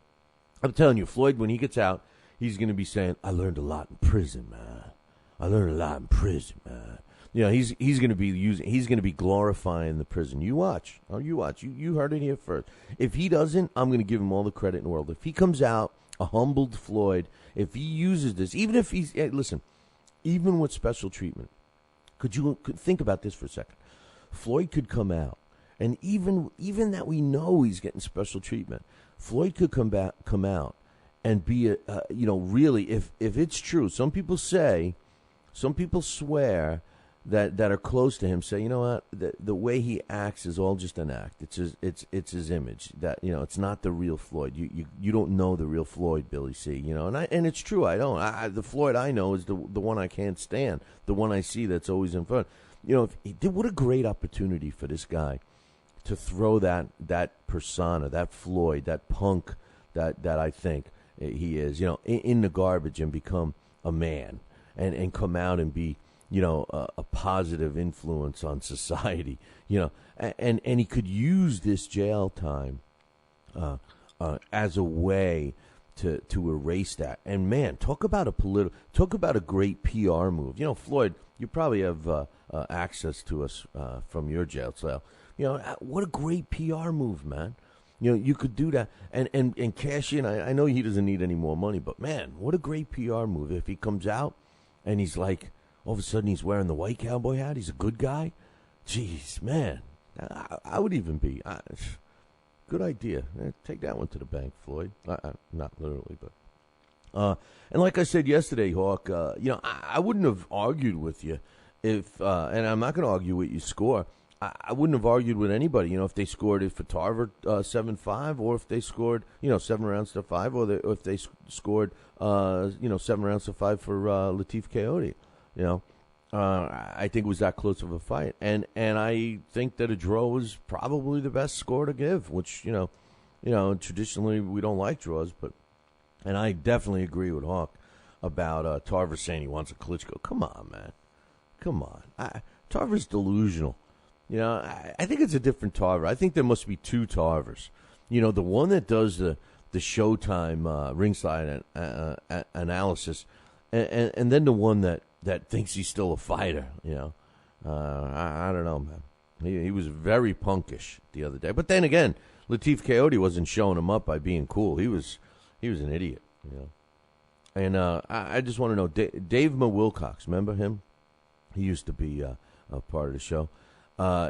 I'm telling you, Floyd, when he gets out, he's going to be saying, I learned a lot in prison, man. I learned a lot in prison, man. You know, he's going to be glorifying the prison. You watch. Oh, you watch. You heard it here first. If he doesn't, I'm going to give him all the credit in the world. If he comes out a humbled Floyd, if he uses this, even if he's listen, even with special treatment, could think about this for a second? Floyd could come out, and even that we know he's getting special treatment, Floyd could come out and be really, if it's true. Some people swear that are close to him say, you know what, the way he acts is all just an act. It's his image. That, you know, it's not the real Floyd. You don't know the real Floyd, Billy C. You know, and it's true. I don't. The Floyd I know is the one I can't stand. The one I see that's always in front. You know, what a great opportunity for this guy to throw that persona, that Floyd, that punk that I think he is. You know, in the garbage and become a man and come out and be, you know, a positive influence on society, you know, and he could use this jail time as a way to erase that. And man, talk about a great PR move. You know, Floyd, you probably have access to us from your jail cell. You know, what a great PR move, man. You know, you could do that and cash in. I know he doesn't need any more money, but man, what a great PR move if he comes out and he's like, all of a sudden, he's wearing the white cowboy hat. He's a good guy. Jeez, man. I would even be. Good idea. Take that one to the bank, Floyd. Not literally, but. And like I said yesterday, Hawk, you know, I wouldn't have argued with you if, and I'm not going to argue with your score. I wouldn't have argued with anybody, you know, if they scored it for Tarver 7-5, or if they scored, you know, 7 rounds to 5, or if they scored, 7 rounds to 5 for Latif Coyote. You know, I think it was that close of a fight, and I think that a draw was probably the best score to give. Which you know, traditionally we don't like draws, and I definitely agree with Hawk about Tarver saying he wants a Klitschko. Come on, man, come on. Tarver's delusional. You know, I think it's a different Tarver. I think there must be two Tarvers. You know, the one that does the Showtime ringside analysis, and then the one that thinks he's still a fighter, you know. I don't know, man. He was very punkish the other day. But then again, Latif Coyote wasn't showing him up by being cool. He was an idiot, you know. And I just want to know, Dave Wilcox, remember him? He used to be a part of the show.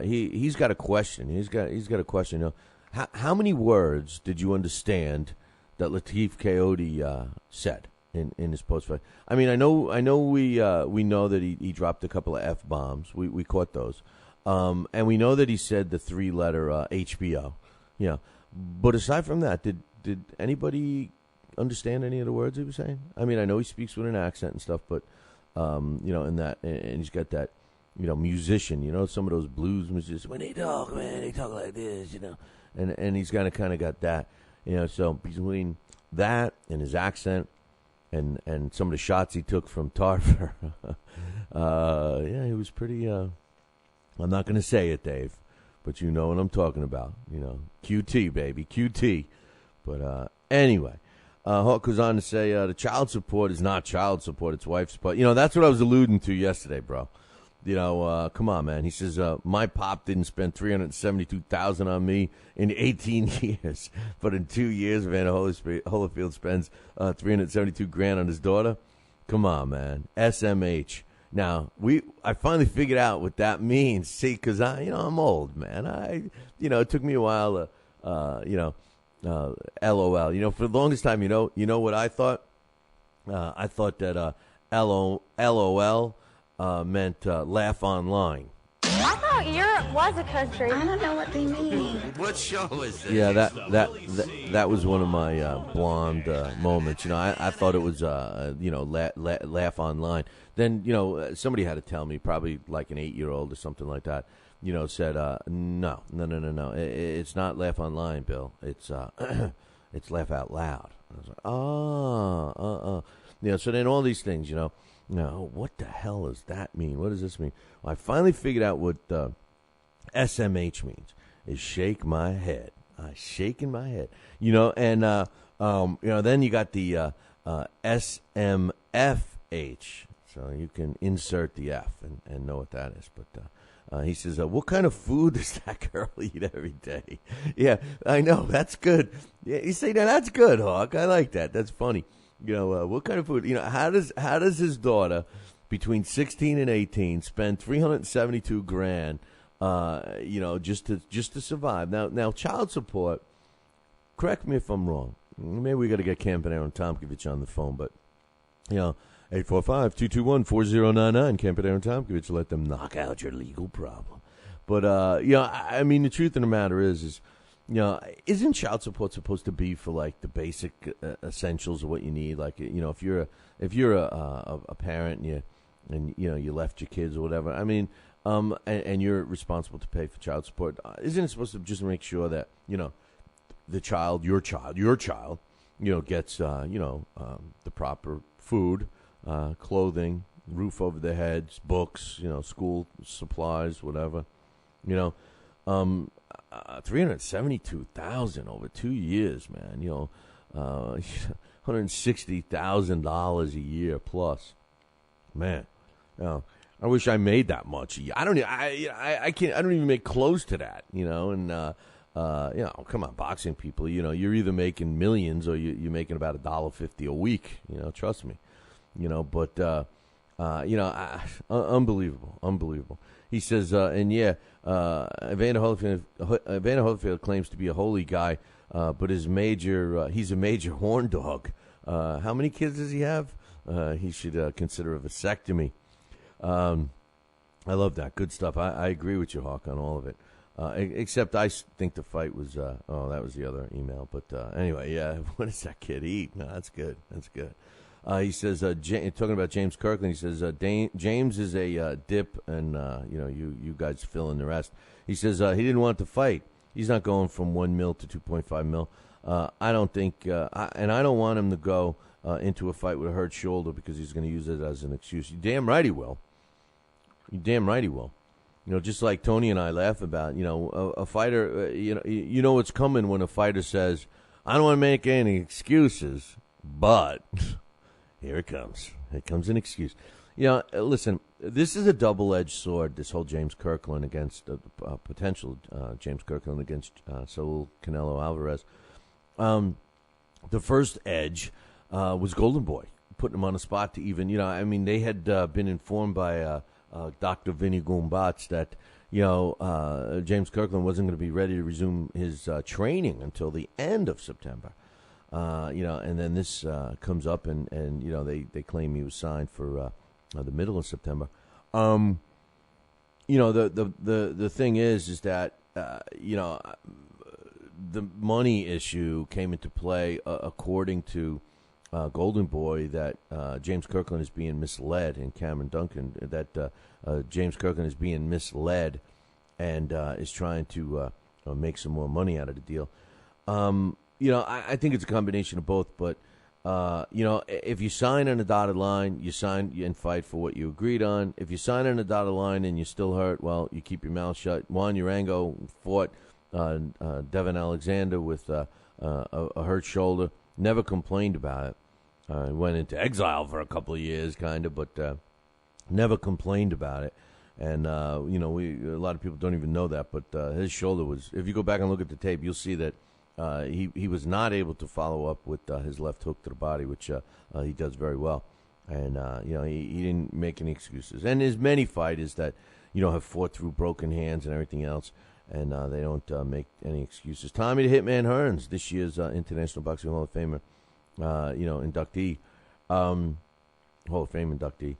He's got a question. He's got a question. You know, how many words did you understand that Latif Coyote said in his post fight? I mean, I know we know that he dropped a couple of F-bombs. We caught those. And we know that he said the 3-letter HBO. You know, but aside from that, did anybody understand any of the words he was saying? I mean, I know he speaks with an accent and stuff, but you know, and he's got that, you know, musician, you know, some of those blues musicians, when they talk, man, they talk like this, you know, and he's kind of got that, you know. So between that and his accent and some of the shots he took from Tarver, yeah, he was pretty. I'm not going to say it, Dave, but you know what I'm talking about. You know, QT, baby, QT. But anyway, Hawk goes on to say the child support is not child support; it's wife support. You know, that's what I was alluding to yesterday, bro. You know, come on, man. He says, my pop didn't spend $372,000 on me in 18 years, but in 2 years, Van Holyfield spends $372,000 on his daughter. Come on, man. SMH. Now, I finally figured out what that means. See, because I'm old, man. It took me a while to, LOL. You know, for the longest time, you know what I thought? I thought that LOL meant laugh online. I thought Europe was a country. I don't know what they mean. What show is this? Yeah, that was one of my blonde moments. You know, I thought it was laugh online. then, somebody had to tell me, probably like an 8-year-old or something like that, said, no. It's not laugh online, Bill. It's it's laugh out loud. I was like, so then all these things, what the hell does that mean? What does this mean? Well, I finally figured out what SMH means, is shake my head. Shaking my head. And, then you got the SMFH. So you can insert the F and know what that is. But he says, what kind of food does that girl eat every day? Yeah, I know. That's good. Yeah, you say, now that's good, Hawk. I like that. That's funny. What kind of food? How does his daughter, between 16 and 18, spend $372,000, just to survive? Now, child support, correct me if I'm wrong. Maybe we got to get Campanaro and Tomkovich on the phone, but, 845-221-4099, Campanaro and Tomkovich, let them knock out your legal problem. But, the truth of the matter is, isn't child support supposed to be for like the basic essentials of what you need? Like, if you're a parent and you left your kids or whatever, and you're responsible to pay for child support, isn't it supposed to just make sure that, the child, your child, gets, the proper food, clothing, roof over their heads, books, school supplies, whatever, $372,000 over 2 years, man. $160,000 a year plus. Man, I wish I made that much. I don't even make close to that. And come on, boxing people. You're either making millions or you're making about $1.50 a week. Trust me. But unbelievable. He says, Evander Holyfield claims to be a holy guy, but he's a major horn dog. How many kids does he have? He should consider a vasectomy. I love that. Good stuff. I agree with you, Hawk, on all of it. Except I think the fight was, that was the other email. But anyway, yeah, what does that kid eat? No, that's good. He says, talking about James Kirkland, he says, James is a dip, and, you guys fill in the rest. He says he didn't want to fight. He's not going from $1 million to $2.5 million. I don't think, and I don't want him to go into a fight with a hurt shoulder because he's going to use it as an excuse. You're damn right he will. Just like Tony and I laugh about, a fighter, you know what's coming when a fighter says, I don't want to make any excuses, but... Here it comes. It comes an excuse. Listen, this is a double-edged sword, this whole James Kirkland against, potential James Kirkland against Saul Canelo Alvarez. The first edge was Golden Boy, putting him on the spot to even, they had been informed by Dr. Vinny Gumbats that, James Kirkland wasn't going to be ready to resume his training until the end of September. And then this comes up, and they claim he was signed for the middle of September. The thing is that the money issue came into play according to Golden Boy, that James Kirkland is being misled, and Cameron Duncan, that James Kirkland is being misled and is trying to make some more money out of the deal. I think it's a combination of both, but, if you sign on a dotted line, you sign and fight for what you agreed on. If you sign on a dotted line and you're still hurt, well, you keep your mouth shut. Juan Urango fought Devin Alexander with a hurt shoulder, never complained about it. Went into exile for a couple of years, kind of, but never complained about it. And, a lot of people don't even know that, but his shoulder was, if you go back and look at the tape, you'll see that he was not able to follow up with his left hook to the body, which he does very well. And, he didn't make any excuses. And there's many fighters that, have fought through broken hands and everything else, and they don't make any excuses. Tommy the Hitman Hearns, this year's International Boxing Hall of Famer, inductee, Hall of Fame inductee.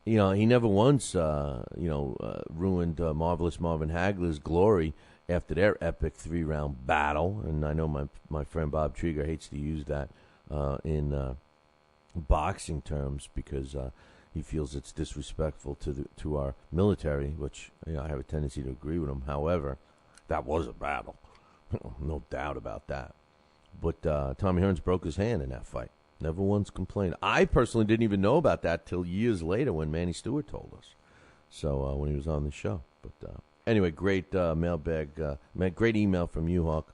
He never once, ruined Marvelous Marvin Hagler's glory after their epic 3-round battle. And I know my friend Bob Trieger hates to use that in boxing terms because, he feels it's disrespectful to our military, which I have a tendency to agree with him. However, that was a battle. No doubt about that. But Tommy Hearns broke his hand in that fight. Never once complained. I personally didn't even know about that till years later when Manny Stewart told us. So when he was on the show. But anyway, great mailbag, great email from you, Hawk.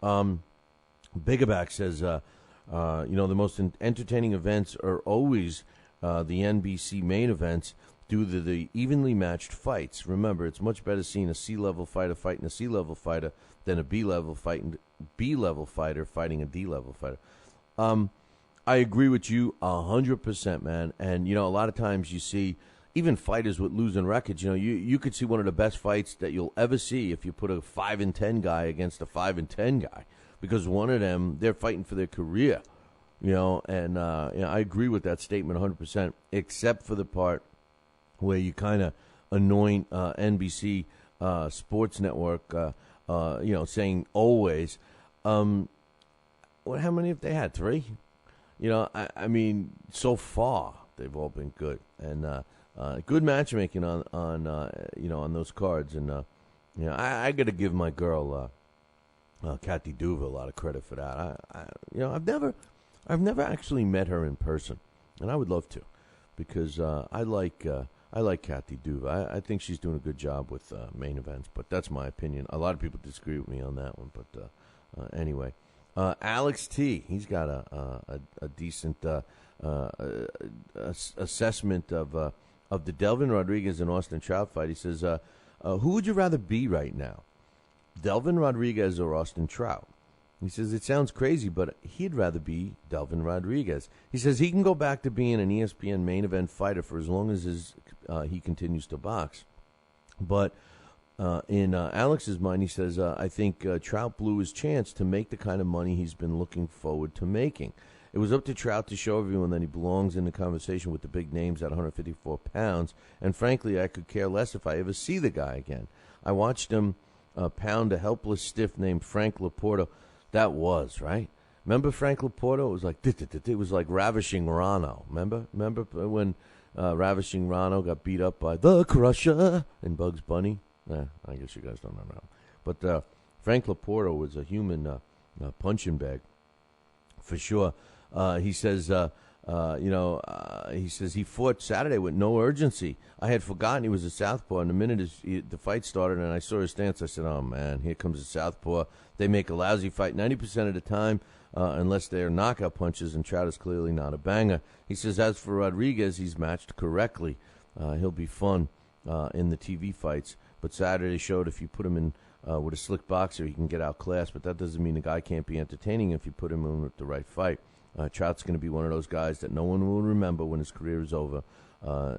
Bigaback says, the most entertaining events are always the NBC main events due to the evenly matched fights. Remember, it's much better seeing a C-level fighter fighting a C-level fighter than a B-level fighter fighting a D-level fighter. I agree with you 100%, man. And, a lot of times you see even fighters with losing records. You could see one of the best fights that you'll ever see if you put a 5-10 guy against a 5-10 guy, because one of them, they're fighting for their career. And I agree with that statement 100%, except for the part where you kind of anoint NBC Sports Network, saying always. How many have they had? 3? I mean, so far they've all been good, and good matchmaking on those cards. And I got to give my girl Kathy Duva a lot of credit for that. I've never actually met her in person, and I would love to, because I like Kathy Duva. I think she's doing a good job with main events, but that's my opinion. A lot of people disagree with me on that one, but anyway. Alex T, he's got a decent assessment of the Delvin Rodriguez and Austin Trout fight. He says, who would you rather be right now, Delvin Rodriguez or Austin Trout? He says, it sounds crazy, but he'd rather be Delvin Rodriguez. He says he can go back to being an ESPN main event fighter for as long as he continues to box. But in Alex's mind, he says, I think Trout blew his chance to make the kind of money he's been looking forward to making. It was up to Trout to show everyone that he belongs in the conversation with the big names at 154 pounds, and frankly, I could care less if I ever see the guy again. I watched him pound a helpless stiff named Frank Laporta. That was, right? Remember Frank Laporta? It was like Ravishing Rano. Remember when Ravishing Rano got beat up by the Crusher in Bugs Bunny? I guess you guys don't remember. But Frank Laporta was a human punching bag, for sure. He says, he says he fought Saturday with no urgency. I had forgotten he was a southpaw, and the minute the fight started and I saw his stance, I said, oh, man, here comes a southpaw. They make a lousy fight 90% of the time, unless they're knockout punches, and Trout is clearly not a banger. He says, as for Rodriguez, he's matched correctly. He'll be fun in the TV fights. But Saturday showed if you put him in with a slick boxer, he can get outclassed. But that doesn't mean the guy can't be entertaining if you put him in with the right fight. Trout's going to be one of those guys that no one will remember when his career is over.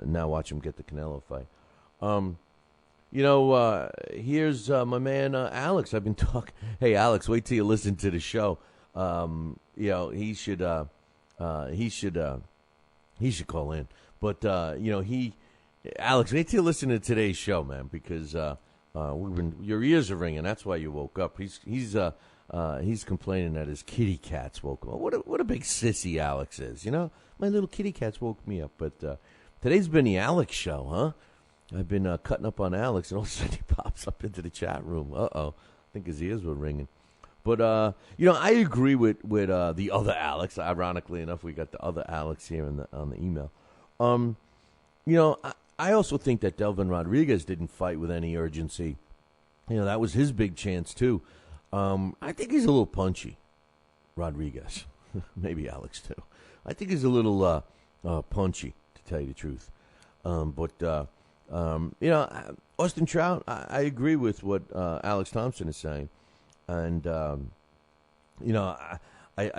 Now watch him get the Canelo fight. Here's my man Alex. I've been talking. Hey, Alex, wait till you listen to the show. He should call in. But Alex, wait till you listen to today's show, man, because your ears are ringing. That's why you woke up. He's complaining that his kitty cats woke him up. What a big sissy Alex is. My little kitty cats woke me up. But today's been the Alex show, huh? I've been cutting up on Alex, and all of a sudden he pops up into the chat room. I think his ears were ringing. But I agree with the other Alex. Ironically enough, we got the other Alex here on the email. I also think that Delvin Rodriguez didn't fight with any urgency. That was his big chance, too. I think he's a little punchy, Rodriguez. Maybe Alex, too. I think he's a little punchy, to tell you the truth. Austin Trout, I agree with what Alex Thompson is saying. And, I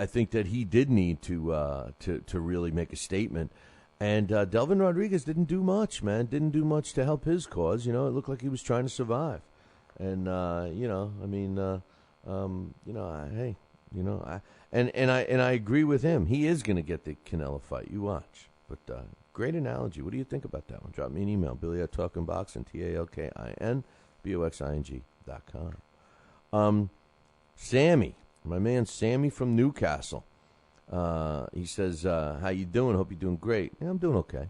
think that he did need to really make a statement. And Delvin Rodriguez didn't do much, man. Didn't do much to help his cause. It looked like he was trying to survive. And I agree with him. He is going to get the Canelo fight. You watch. But great analogy. What do you think about that one? Drop me an email, Billy@TalkinBoxing, TalkinBoxing.com. Sammy, my man Sammy from Newcastle. He says, how you doing? Hope you're doing great. Yeah, I'm doing okay.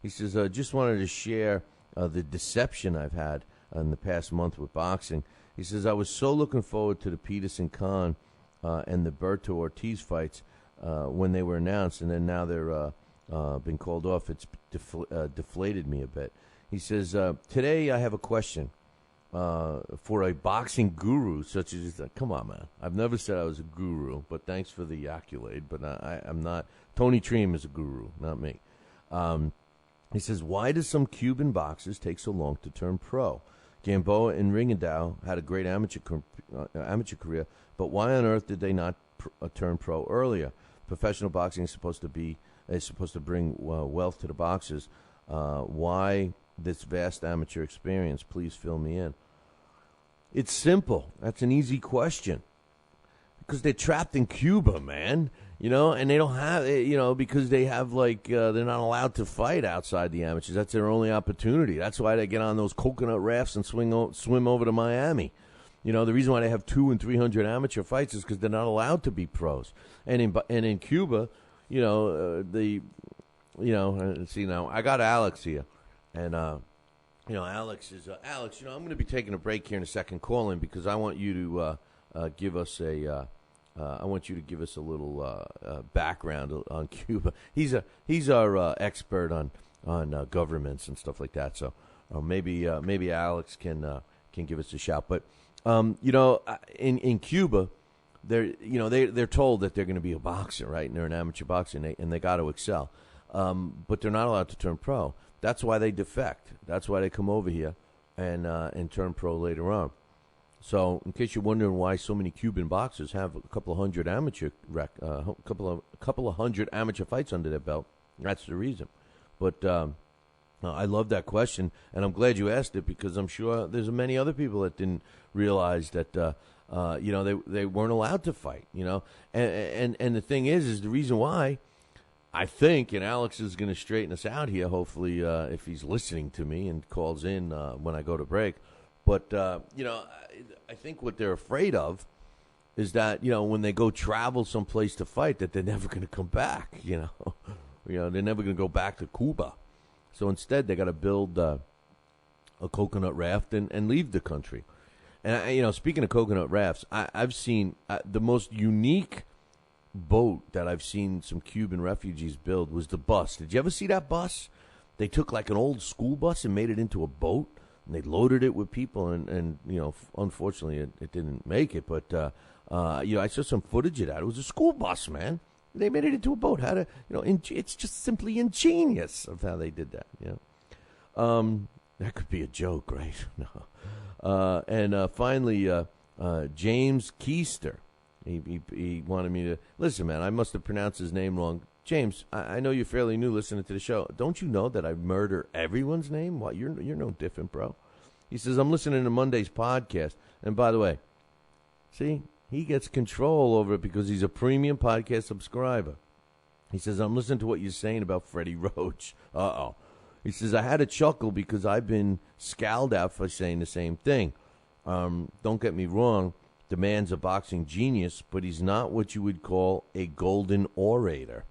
He says, just wanted to share the deception I've had in the past month with boxing. He says, I was so looking forward to the Peterson-Khan and the Berto Ortiz fights when they were announced, and then now they're been called off. It's deflated me a bit. He says, today I have a question for a boxing guru such as, come on, man. I've never said I was a guru, but thanks for the accolade, but I'm not. Tony Treem is a guru, not me. He says, why do some Cuban boxers take so long to turn pro? Gamboa and Ringendow had a great amateur career, but why on earth did they not turn pro earlier? Professional boxing is supposed to bring wealth to the boxers. Why this vast amateur experience? Please fill me in. It's simple. That's an easy question. Because they're trapped in Cuba, man. And they don't have, because they have, they're not allowed to fight outside the amateurs. That's their only opportunity. That's why they get on those coconut rafts and swim over to Miami. The reason why they have 200 and 300 amateur fights is because they're not allowed to be pros. And in Cuba, see now, I got Alex here. And, Alex is, Alex, I'm going to be taking a break here in a second. Call in because I want you to give us a little background on Cuba. He's our expert on governments and stuff like that. So maybe Alex can give us a shout. But in Cuba, they're told that they're going to be a boxer, right? And they're an amateur boxer, and they got to excel. But they're not allowed to turn pro. That's why they defect. That's why they come over here and turn pro later on. So, in case you're wondering why so many Cuban boxers have a couple of hundred amateur fights under their belt, that's the reason. But I love that question, and I'm glad you asked it because I'm sure there's many other people that didn't realize that they weren't allowed to fight. And the thing is the reason why. I think, and Alex is going to straighten us out here, hopefully, if he's listening to me and calls in when I go to break. But, I think what they're afraid of is that, when they go travel someplace to fight, that they're never going to come back, they're never going to go back to Cuba. So instead, they got to build a coconut raft and leave the country. And, speaking of coconut rafts, I've seen the most unique boat that I've seen some Cuban refugees build was the bus. Did you ever see that bus? They took like an old school bus and made it into a boat, and they loaded it with people, and unfortunately it didn't make it, but I saw some footage of that. It was a school bus, man. They made it into a boat. It's just simply ingenious of how they did that. That could be a joke, right? No. And finally, James Keister. He wanted me to listen, man. I must have pronounced his name wrong. James, I know you're fairly new listening to the show. Don't you know that I murder everyone's name? Well, you're no different, bro. He says, I'm listening to Monday's podcast. And by the way, see, he gets control over it because he's a premium podcast subscriber. He says, I'm listening to what you're saying about Freddie Roach. Uh-oh. He says, I had a chuckle because I've been scowled at for saying the same thing. Don't get me wrong. The man's a boxing genius, but he's not what you would call a golden orator.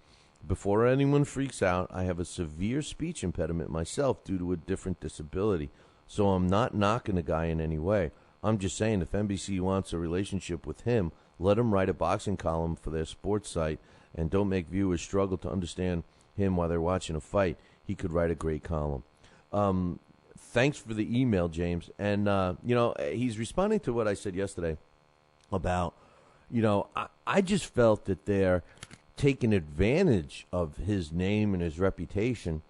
Before anyone freaks out, I have a severe speech impediment myself due to a different disability, so I'm not knocking the guy in any way. I'm just saying if NBC wants a relationship with him, let him write a boxing column for their sports site, and don't make viewers struggle to understand him while they're watching a fight. He could write a great column. Thanks for the email, James. And, he's responding to what I said yesterday about, I just felt that they're taking advantage of his name and his reputation,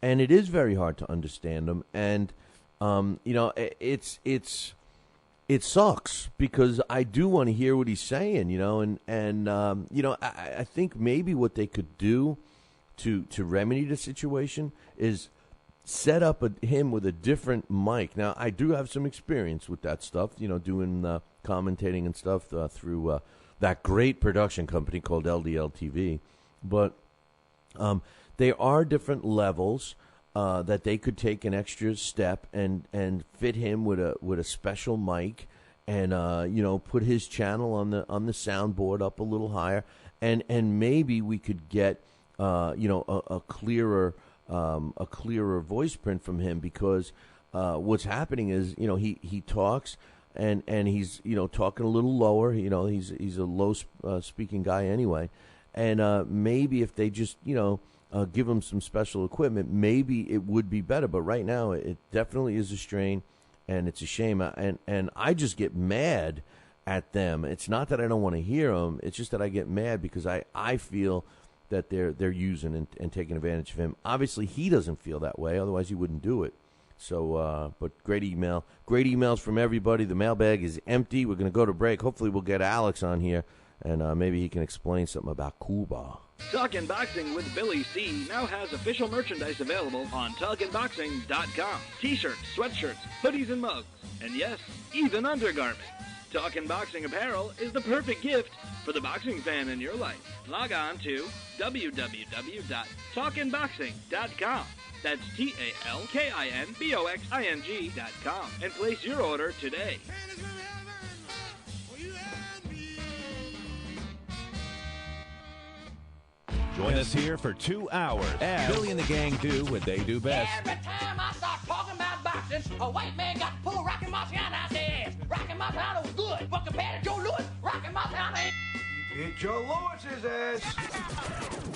and it is very hard to understand him. And, it sucks because I do want to hear what he's saying, I think maybe what they could do to remedy the situation is set up him with a different mic. Now, I do have some experience with that stuff, doing commentating and stuff through that great production company called LDL TV. But there are different levels that they could take an extra step and fit him with a special mic and put his channel on the soundboard up a little higher and maybe we could get a clearer voice print from him, because what's happening is he talks and he's talking a little lower. He's a low speaking guy anyway, and maybe if they just give him some special equipment, maybe it would be better. But right now, it definitely is a strain, and it's a shame. And I just get mad at them. It's not that I don't want to hear them. It's just that I get mad because I feel that they're using and taking advantage of him. Obviously, he doesn't feel that way. Otherwise, he wouldn't do it. So, but great emails from everybody. The mailbag is empty. We're going to go to break. Hopefully, we'll get Alex on here, and maybe he can explain something about Cuba. Talkin' Boxing with Billy C. now has official merchandise available on TalkinBoxing.com. T-shirts, sweatshirts, hoodies, and mugs. And yes, even undergarments. Talkin' Boxing apparel is the perfect gift for the boxing fan in your life. Log on to www.talkinboxing.com. That's TalkinBoxing.com and place your order today. Join us here for 2 hours as Billy and the gang do what they do best. Every time I start talking about boxing, a white man got to pull Rocky Marciano out their ass. Rocky Marciano was good, but compared to Joe Louis, Rocky Marciano ain't... You hit Joe Louis's ass.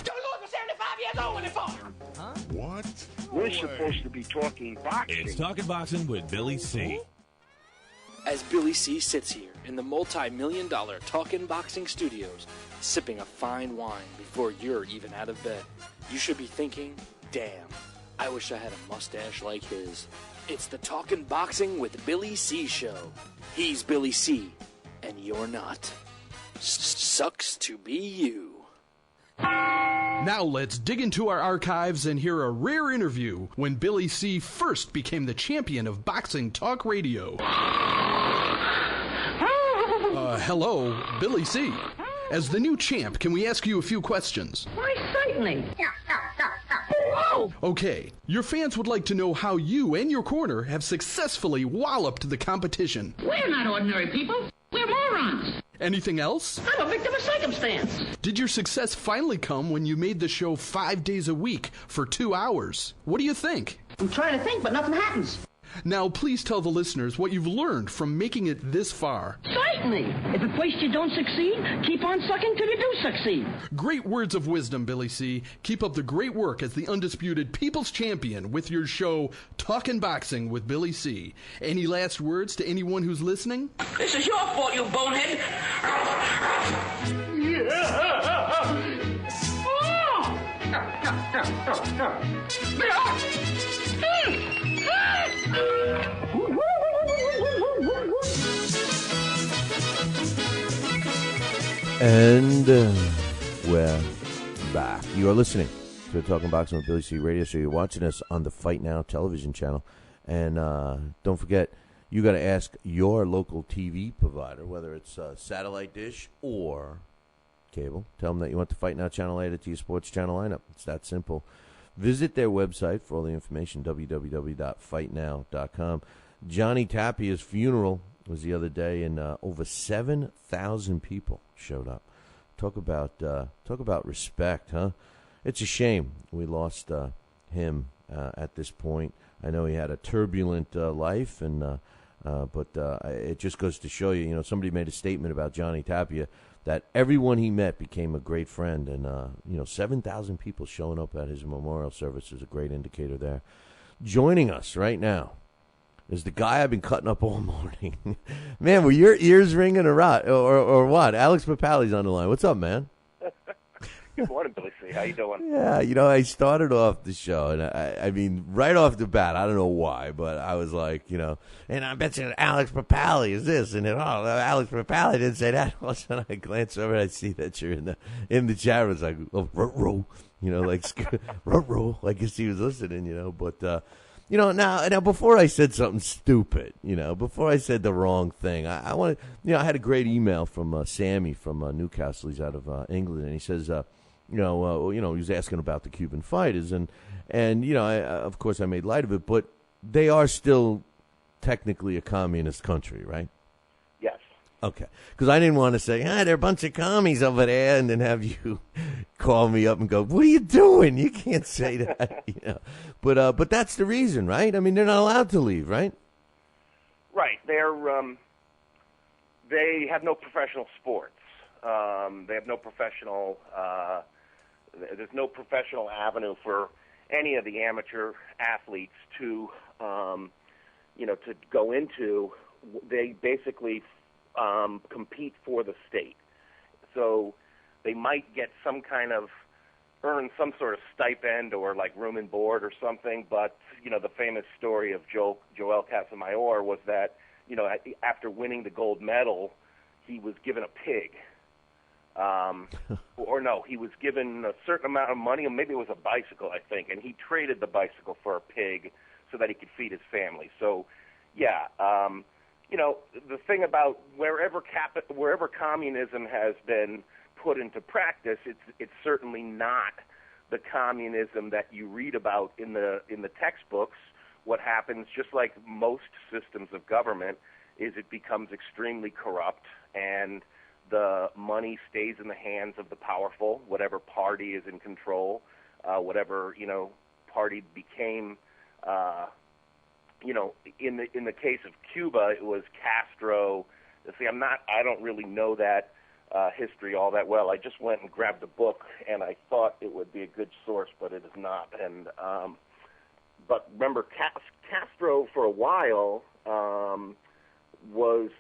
Joe Louis was 75 years old when he fought. Huh? What? We're supposed to be talking boxing. It's Talking Boxing with Billy C. As Billy C. sits here in the multi-million-dollar Talkin' Boxing Studios, sipping a fine wine before you're even out of bed, you should be thinking, damn, I wish I had a mustache like his. It's the Talkin' Boxing with Billy C. show. He's Billy C., and you're not. Sucks to be you. Now let's dig into our archives and hear a rare interview when Billy C. first became the champion of boxing talk radio. Hello, Billy C. As the new champ, can we ask you a few questions? Why, certainly. Okay, your fans would like to know how you and your corner have successfully walloped the competition. We're not ordinary people. We're morons. Anything else? I'm a victim of circumstance. Did your success finally come when you made the show 5 days a week for 2 hours? What do you think? I'm trying to think, but nothing happens. Now, please tell the listeners what you've learned from making it this far. Certainly. If at first you don't succeed, keep on sucking till you do succeed. Great words of wisdom, Billy C. Keep up the great work as the undisputed People's Champion with your show, Talkin' Boxing with Billy C. Any last words to anyone who's listening? This is your fault, you bonehead. And we're back. You are listening to Talking Boxing with Billy C. Radio Show. You're watching us on the Fight Now television channel. And don't forget, you got to ask your local TV provider, whether it's satellite dish or cable. Tell them that you want the Fight Now channel added to your sports channel lineup. It's that simple. Visit their website for all the information, www.fightnow.com. Johnny Tapia's funeral was the other day, and over 7,000 people showed up. Talk about respect, huh? It's a shame we lost him at this point. I know he had a turbulent life, and but it just goes to show you, somebody made a statement about Johnny Tapia that everyone he met became a great friend, and 7,000 people showing up at his memorial service is a great indicator there. Joining us right now is the guy I've been cutting up all morning. Man, were your ears ringing or what? Alex Papali's on the line. What's up, man? Good morning, Billy C. How you doing? Yeah, I started off the show, and I mean, right off the bat, I don't know why, but I was like, and I bet you Alex Papali is this, and then, Alex Papali didn't say that. All of a sudden, I glance over, and I see that you're in the chat room. It's like, ruh-roh, like, ruh-roh, like as he was listening, but, now before I said something stupid, before I said the wrong thing, I want to, I had a great email from Sammy from Newcastle. He's out of England, and he says, he was asking about the Cuban fighters, and of course I made light of it, but they are still technically a communist country, right? Yes. Okay, because I didn't want to say, they're a bunch of commies over there, and then have you call me up and go, what are you doing? You can't say that, But that's the reason, right? I mean, they're not allowed to leave, right? Right. They have no professional sports. They have no professional. There's no professional avenue for any of the amateur athletes to, to go into. They basically compete for the state. So they might get earn some sort of stipend or like room and board or something, but, the famous story of Joel Casamayor was that, after winning the gold medal, he was given a pig. Or no, he was given a certain amount of money, or maybe it was a bicycle, I think, and he traded the bicycle for a pig so that he could feed his family. So, yeah, the thing about wherever communism has been put into practice, it's certainly not the communism that you read about in the textbooks. What happens, just like most systems of government, is it becomes extremely corrupt, and the money stays in the hands of the powerful, whatever party is in control, whatever party became. In the case of Cuba, it was Castro. See, I don't really know that history all that well. I just went and grabbed a book, and I thought it would be a good source, but it is not. And but remember, Castro for a while was,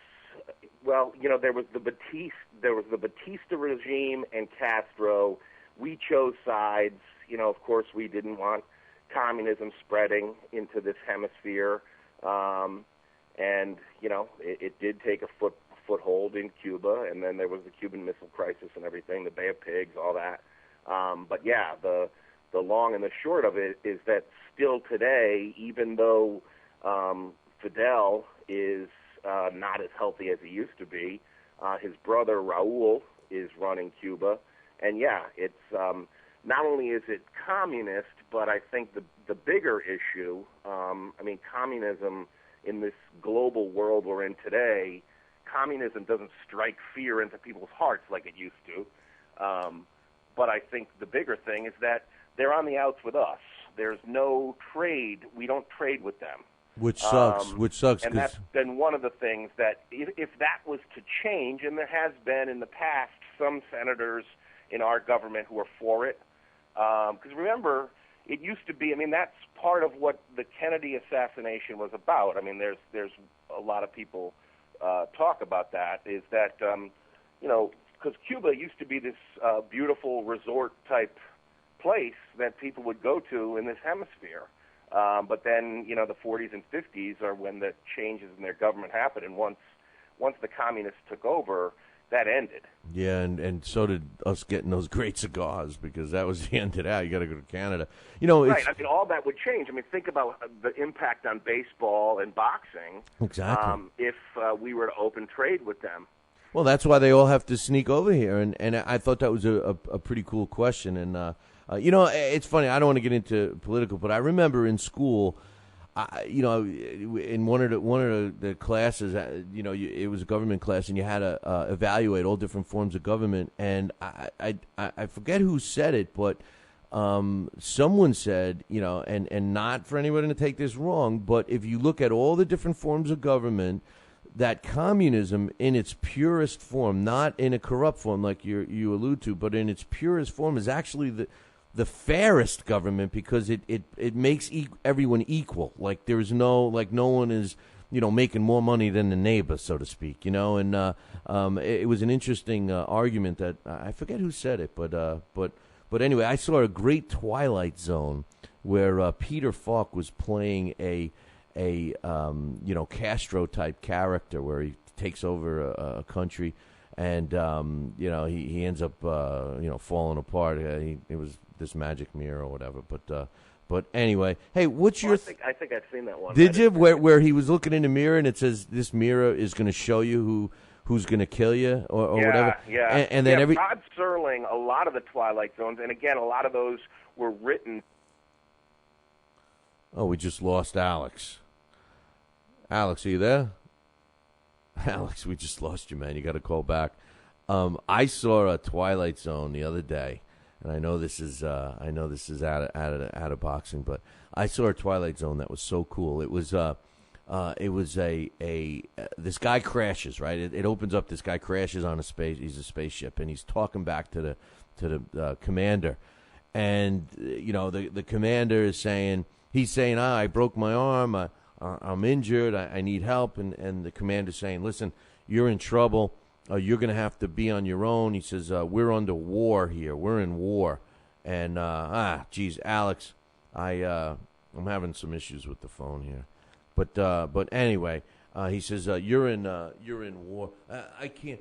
there was the Batista regime and Castro. We chose sides. Of course, we didn't want communism spreading into this hemisphere, and it did take a foothold in Cuba, and then there was the Cuban Missile Crisis and everything, the Bay of Pigs, all that. But yeah, the long and the short of it is that still today, even though Fidel is not as healthy as he used to be, his brother Raul is running Cuba, and yeah, it's not only is it communist, but I think the bigger issue, communism in this global world we're in today, communism doesn't strike fear into people's hearts like it used to. But I think the bigger thing is that they're on the outs with us. There's no trade. We don't trade with them. Which sucks. And that's been one of the things that if that was to change, and there has been in the past some senators in our government who are for it, because remember, it used to be, that's part of what the Kennedy assassination was about. There's a lot of people talk about that, is that, because Cuba used to be this beautiful resort-type place that people would go to in this hemisphere. But then, the 40s and 50s are when the changes in their government happened, and once the communists took over, that ended. Yeah, and so did us getting those great cigars, because that was the end of that. You got to go to Canada. Right. All that would change. Think about the impact on baseball and boxing. Exactly. If we were to open trade with them. Well, that's why they all have to sneak over here, and I thought that was a pretty cool question. And it's funny. I don't want to get into political, but I remember in school, in one of the classes, it was a government class, and you had to evaluate all different forms of government. And I forget who said it, but someone said, and not for anyone to take this wrong, but if you look at all the different forms of government, that communism in its purest form, not in a corrupt form like you allude to, but in its purest form, is actually the fairest government, because it makes everyone equal. Like there's no one is making more money than the neighbor, so to speak. And it was an interesting argument that I forget who said it, but anyway, I saw a great Twilight Zone where Peter Falk was playing a Castro type character where he takes over a country, and he ends up falling apart. It was this magic mirror or whatever, but anyway, hey, what's your? I think I've seen that one. Did you where he was looking in the mirror and it says this mirror is going to show you who's going to kill you or whatever? Yeah, and then Rod Serling, a lot of the Twilight Zones, and again, a lot of those were written. Oh, we just lost Alex. Alex, are you there? Alex, we just lost you, man. You got to call back. I saw a Twilight Zone the other day, and I know this is out of boxing, but I saw a Twilight Zone that was so cool. It was this guy crashes, right? It opens up. This guy crashes on he's a spaceship, and he's talking back to the commander, and the commander is saying, I broke my arm, I'm injured, I need help, and the commander's saying, listen, you're in trouble, you're going to have to be on your own. He says, we're under war here, we're in war, and geez, Alex, I'm having some issues with the phone here. But anyway, he says you're in war. I can't.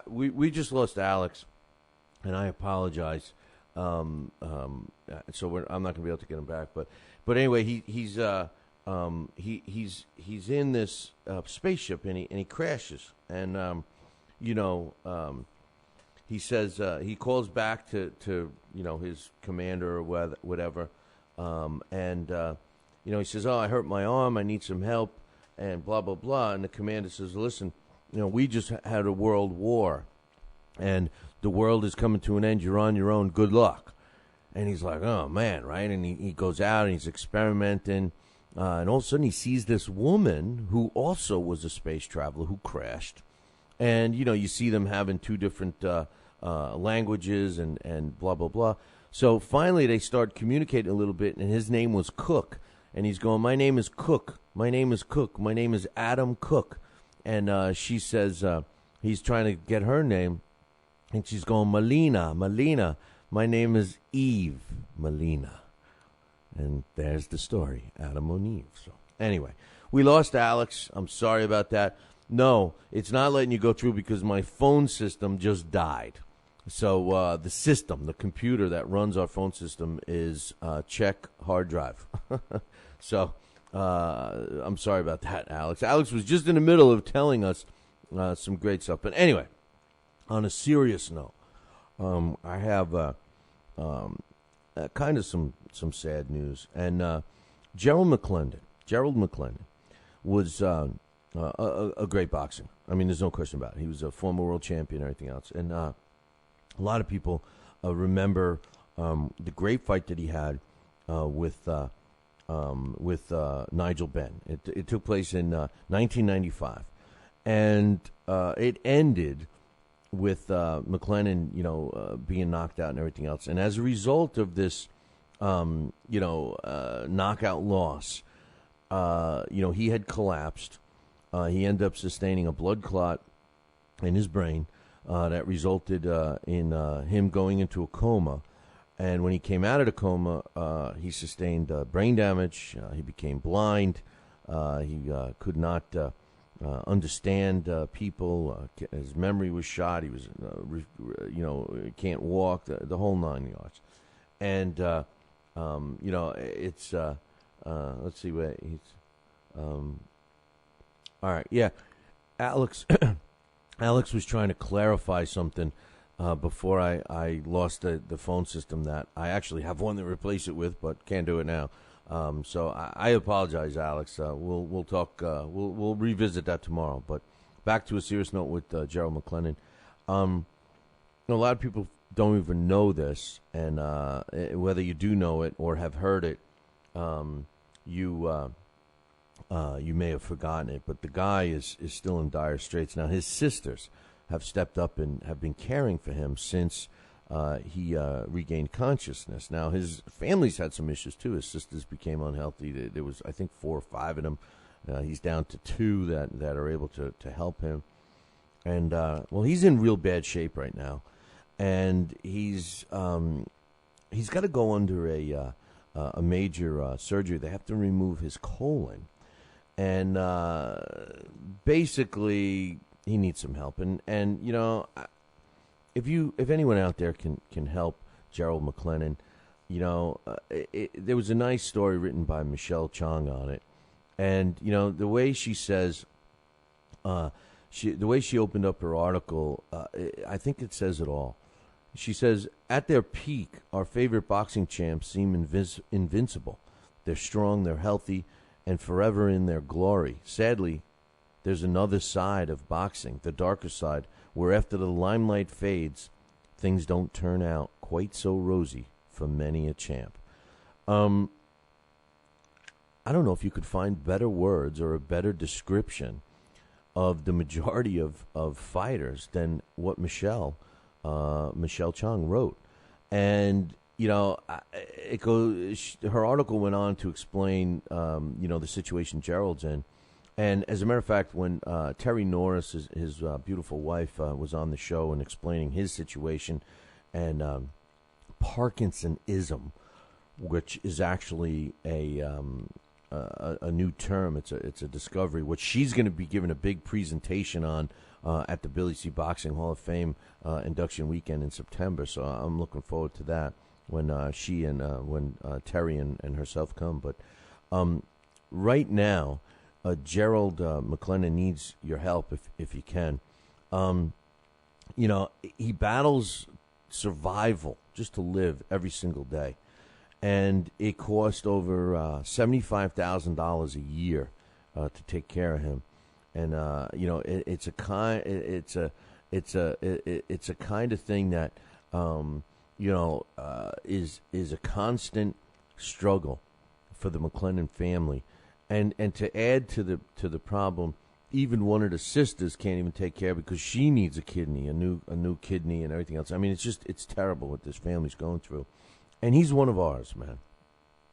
We just lost Alex, and I apologize. So I'm not going to be able to get him back. But anyway, he's in this spaceship, and he crashes, and he says he calls back to his commander or whatever, and. He says, I hurt my arm, I need some help, and blah, blah, blah. And the commander says, listen, we just had a world war, and the world is coming to an end. You're on your own. Good luck. And he's like, oh, man, right? And he goes out, and he's experimenting, and all of a sudden he sees this woman who also was a space traveler who crashed. And, you see them having two different languages and blah, blah, blah. So finally they start communicating a little bit, and his name was Cook. And he's going, my name is Cook. My name is Cook. My name is Adam Cook. And she says, he's trying to get her name. And she's going, Melina. My name is Eve Melina. And there's the story, Adam and Eve. So anyway, we lost Alex. I'm sorry about that. No, it's not letting you go through because my phone system just died. So the computer that runs our phone system is check hard drive. So I'm sorry about that, Alex. Alex was just in the middle of telling us some great stuff. But anyway, on a serious note, I have kind of some sad news. And Gerald McClellan was a great boxer. I mean, there's no question about it. He was a former world champion and everything else. And a lot of people remember the great fight that he had with Nigel Benn. It took place in 1995, and it ended with McClellan, being knocked out and everything else. And as a result of this, knockout loss, he had collapsed. He ended up sustaining a blood clot in his brain that resulted in him going into a coma. And when he came out of the coma, he sustained brain damage. He became blind. He could not understand people. His memory was shot. He was, can't walk. The whole 9 yards. And it's let's see where he's. All right, yeah, Alex. Alex was trying to clarify something. Before I lost the phone system that I actually have one to replace it with, but can't do it now. So I apologize, Alex. We'll talk. We'll revisit that tomorrow. But back to a serious note with Gerald McClellan. A lot of people don't even know this, and whether you do know it or have heard it, you may have forgotten it. But the guy is still in dire straits now. His sisters have stepped up and have been caring for him since he regained consciousness. Now, his family's had some issues, too. His sisters became unhealthy. There was, I think, 4 or 5 of them. He's down to 2 that are able to help him. And, he's in real bad shape right now. And he's got to go under a major surgery. They have to remove his colon. And basically, he needs some help. And if anyone out there can help Gerald McClellan, there was a nice story written by Michelle Chong on it. And, the way she says, the way she opened up her article, I think it says it all. She says, at their peak, our favorite boxing champs seem invincible. They're strong, they're healthy, and forever in their glory. Sadly, there's another side of boxing, the darker side, where after the limelight fades, things don't turn out quite so rosy for many a champ. I don't know if you could find better words or a better description of the majority of fighters than what Michelle Chang wrote. And, you know, her article went on to explain, you know, the situation Gerald's in. And as a matter of fact, when Terry Norris, his beautiful wife, was on the show and explaining his situation and Parkinsonism, which is actually a new term. It's a discovery, which she's going to be giving a big presentation on at the BillyCBoxing Hall of Fame induction weekend in September. So I'm looking forward to that when she and when Terry and herself come. But right now, Gerald McClellan needs your help if you can. You know, he battles survival just to live every single day. And it cost over $75,000 a year to take care of him, and you know it's a kind of thing that you know is a constant struggle for the McClellan family, and to add to the problem, even one of the sisters can't even take care of because she needs a kidney, a new kidney, and everything else. I mean, it's terrible what this family's going through. And he's one of ours, man.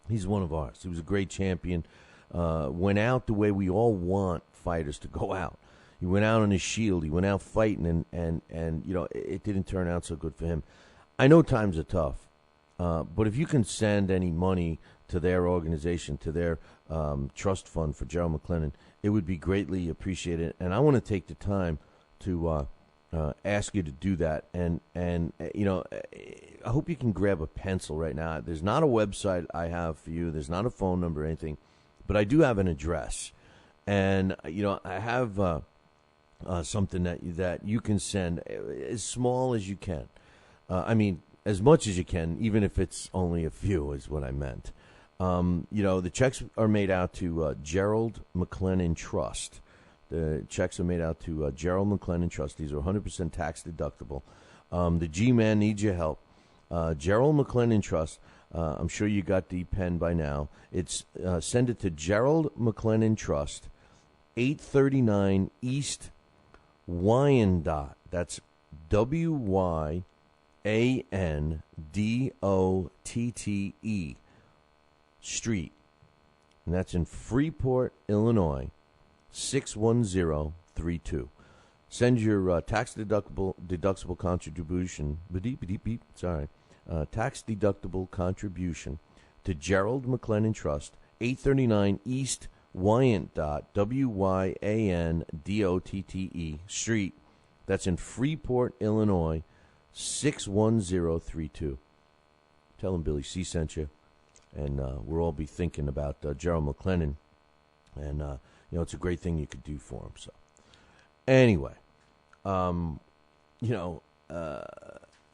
He's one of ours. He was a great champion. Went out the way we all want fighters to go out. He went out on his shield. He went out fighting, and you know, it didn't turn out so good for him. I know times are tough, but if you can send any money to their organization, to their trust fund for Gerald McClellan, it would be greatly appreciated. And I want to take the time to ask you to do that, and you know, I hope you can grab a pencil right now. There's not a website I have for you. There's not a phone number or anything, but I do have an address, and you know, I have something that you can send as small as you can. I mean, as much as you can, even if it's only a few, is what I meant. You know, the checks are made out to Gerald McClellan Trust. The checks are made out to Gerald McClellan Trust. These are 100% tax deductible. The G-Man needs your help. Gerald McClellan Trust. I'm sure you got the pen by now. It's send it to Gerald McClellan Trust, 839 East Wyandotte. That's Wyandotte Street, and that's in Freeport, Illinois, 61032. Send your tax deductible contribution. Tax deductible contribution to Gerald McClellan Trust, 839 East Wyandotte, Wyandotte Street. That's in Freeport, Illinois, 61032. Tell them Billy C sent you, and we'll all be thinking about Gerald McClellan, and you know, it's a great thing you could do for him. So, anyway, you know,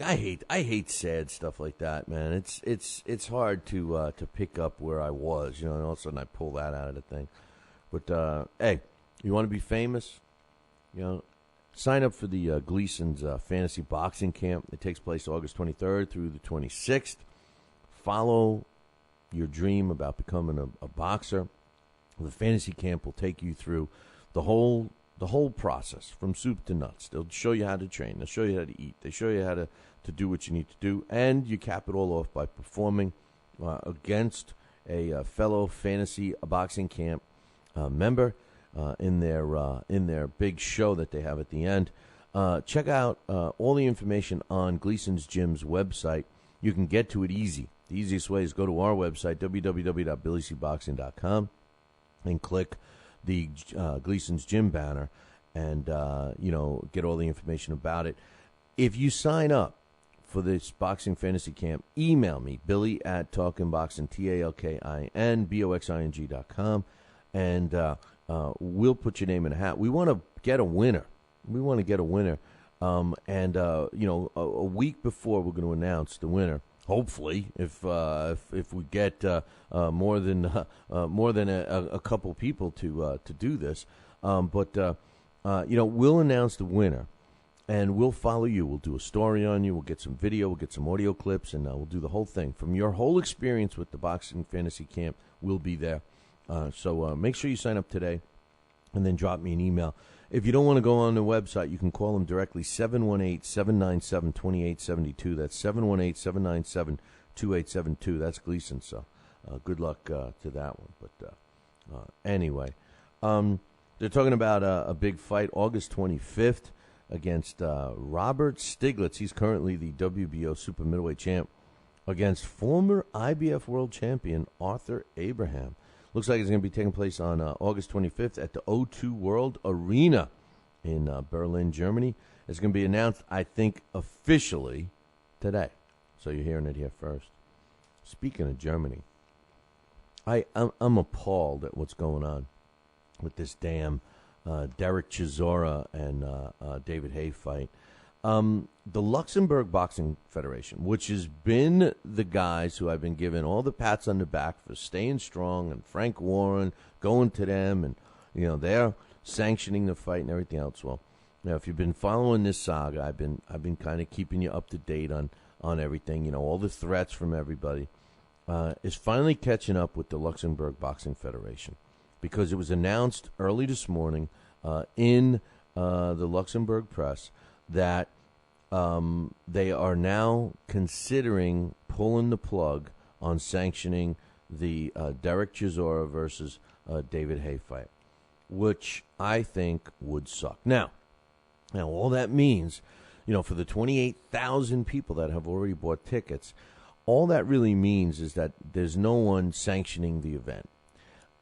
I hate sad stuff like that, man. It's hard to pick up where I was, you know, and all of a sudden I pull that out of the thing. But hey, you want to be famous? You know, sign up for the Gleason's Fantasy Boxing Camp. It takes place August 23rd through the 26th. Follow your dream about becoming a boxer. The fantasy camp will take you through the whole process from soup to nuts. They'll show you how to train. They'll show you how to eat. They show you how to do what you need to do, and you cap it all off by performing against a fellow fantasy boxing camp member in their big show that they have at the end. Check out all the information on Gleason's Gym's website. You can get to it easy. The easiest way is go to our website, www.BillyCBoxing.com, and click the Gleason's Gym banner, and you know, get all the information about it. If you sign up for this boxing fantasy camp, email me, Billy@TalkinBoxing, TalkinBoxing.com, and we'll put your name in a hat. We want to get a winner. And you know, a week before we're going to announce the winner. Hopefully, if we get more than a couple people to do this, We'll announce the winner, and we'll follow you. We'll do a story on you. We'll get some video. We'll get some audio clips, and we'll do the whole thing. From your whole experience with the Boxing Fantasy Camp, we'll be there. So make sure you sign up today, and then drop me an email. If you don't want to go on the website, you can call them directly, 718-797-2872. That's 718-797-2872. That's Gleason, so good luck to that one. But anyway, they're talking about a big fight August 25th against Robert Stiglitz. He's currently the WBO super middleweight champ, against former IBF world champion Arthur Abraham. Looks like it's going to be taking place on August 25th at the O2 World Arena in Berlin, Germany. It's going to be announced, I think, officially today. So you're hearing it here first. Speaking of Germany, I'm appalled at what's going on with this damn Derek Chisora and David Haye fight. The Luxembourg Boxing Federation, which has been the guys who I've been giving all the pats on the back for staying strong, and Frank Warren going to them, and they're sanctioning the fight and everything else. Well, if you've been following this saga, I've been kind of keeping you up to date on everything. All the threats from everybody is finally catching up with the Luxembourg Boxing Federation, because it was announced early this morning in the Luxembourg press that they are now considering pulling the plug on sanctioning the Derek Chisora versus David Haye fight, which I think would suck. Now, all that means, for the 28,000 people that have already bought tickets, all that really means is that there's no one sanctioning the event.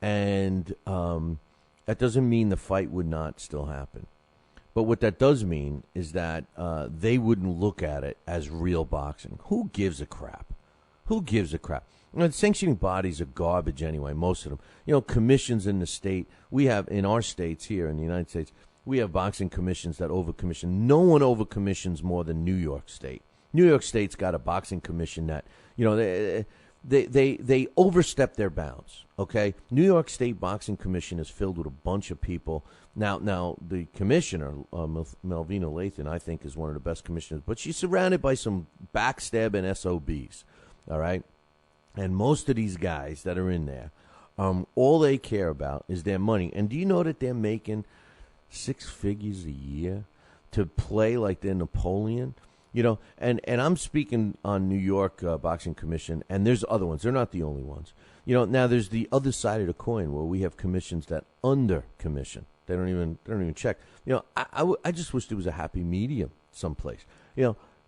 And that doesn't mean the fight would not still happen. But what that does mean is that they wouldn't look at it as real boxing. Who gives a crap? Who gives a crap? The sanctioning bodies are garbage anyway, most of them. Commissions in the state. We have, in our states here in the United States, we have boxing commissions that overcommission. No one overcommissions more than New York State. New York State's got a boxing commission that, they overstep their bounds, okay? New York State Boxing Commission is filled with a bunch of people. Now the commissioner, Melvina Lathan, I think is one of the best commissioners, but she's surrounded by some backstabbing SOBs, all right? And most of these guys that are in there, all they care about is their money. And do you know that they're making 6 figures a year to play like they're Napoleon? And I'm speaking on New York Boxing Commission, and there's other ones. They're not the only ones. Now there's the other side of the coin where we have commissions that under commission. They don't even check. I just wish there was a happy medium someplace.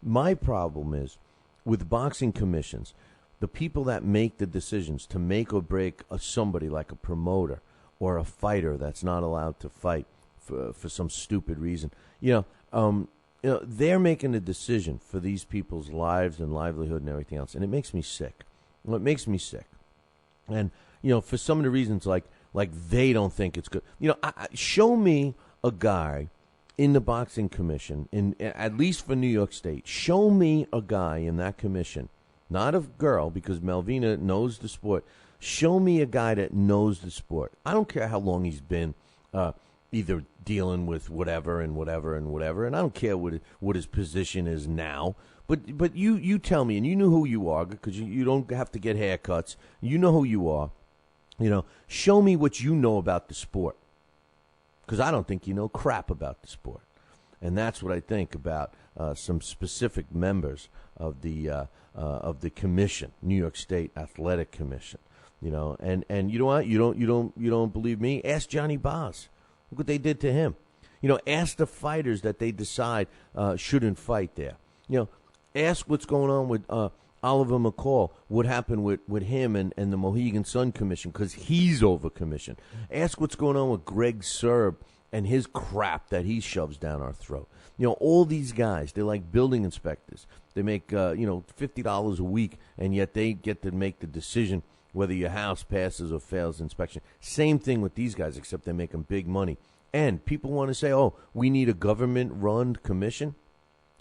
My problem is with boxing commissions, the people that make the decisions to make or break somebody like a promoter or a fighter that's not allowed to fight for some stupid reason. They're making a decision for these people's lives and livelihood and everything else, and it makes me sick. It makes me sick. And, for some of the reasons, like they don't think it's good. Show me a guy in the boxing commission, at least for New York State. Show me a guy in that commission, not a girl, because Melvina knows the sport. Show me a guy that knows the sport. I don't care how long he's been either dealing with whatever and whatever and whatever, and I don't care what his position is now. But you tell me, and you know who you are, because you don't have to get haircuts. You know who you are. Show me what you know about the sport, because I don't think you know crap about the sport. And that's what I think about some specific members of the commission, New York State Athletic Commission. And you know what? You don't believe me? Ask Johnny Boz. Look what they did to him. Ask the fighters that they decide shouldn't fight there. Ask what's going on with Oliver McCall, what happened with him and the Mohegan Sun Commission, because he's over commission. Ask what's going on with Greg Serb and his crap that he shoves down our throat. All these guys, they're like building inspectors. They make $50 a week, and yet they get to make the decision whether your house passes or fails inspection. Same thing with these guys, except they're making big money. And people want to say, oh, we need a government-run commission.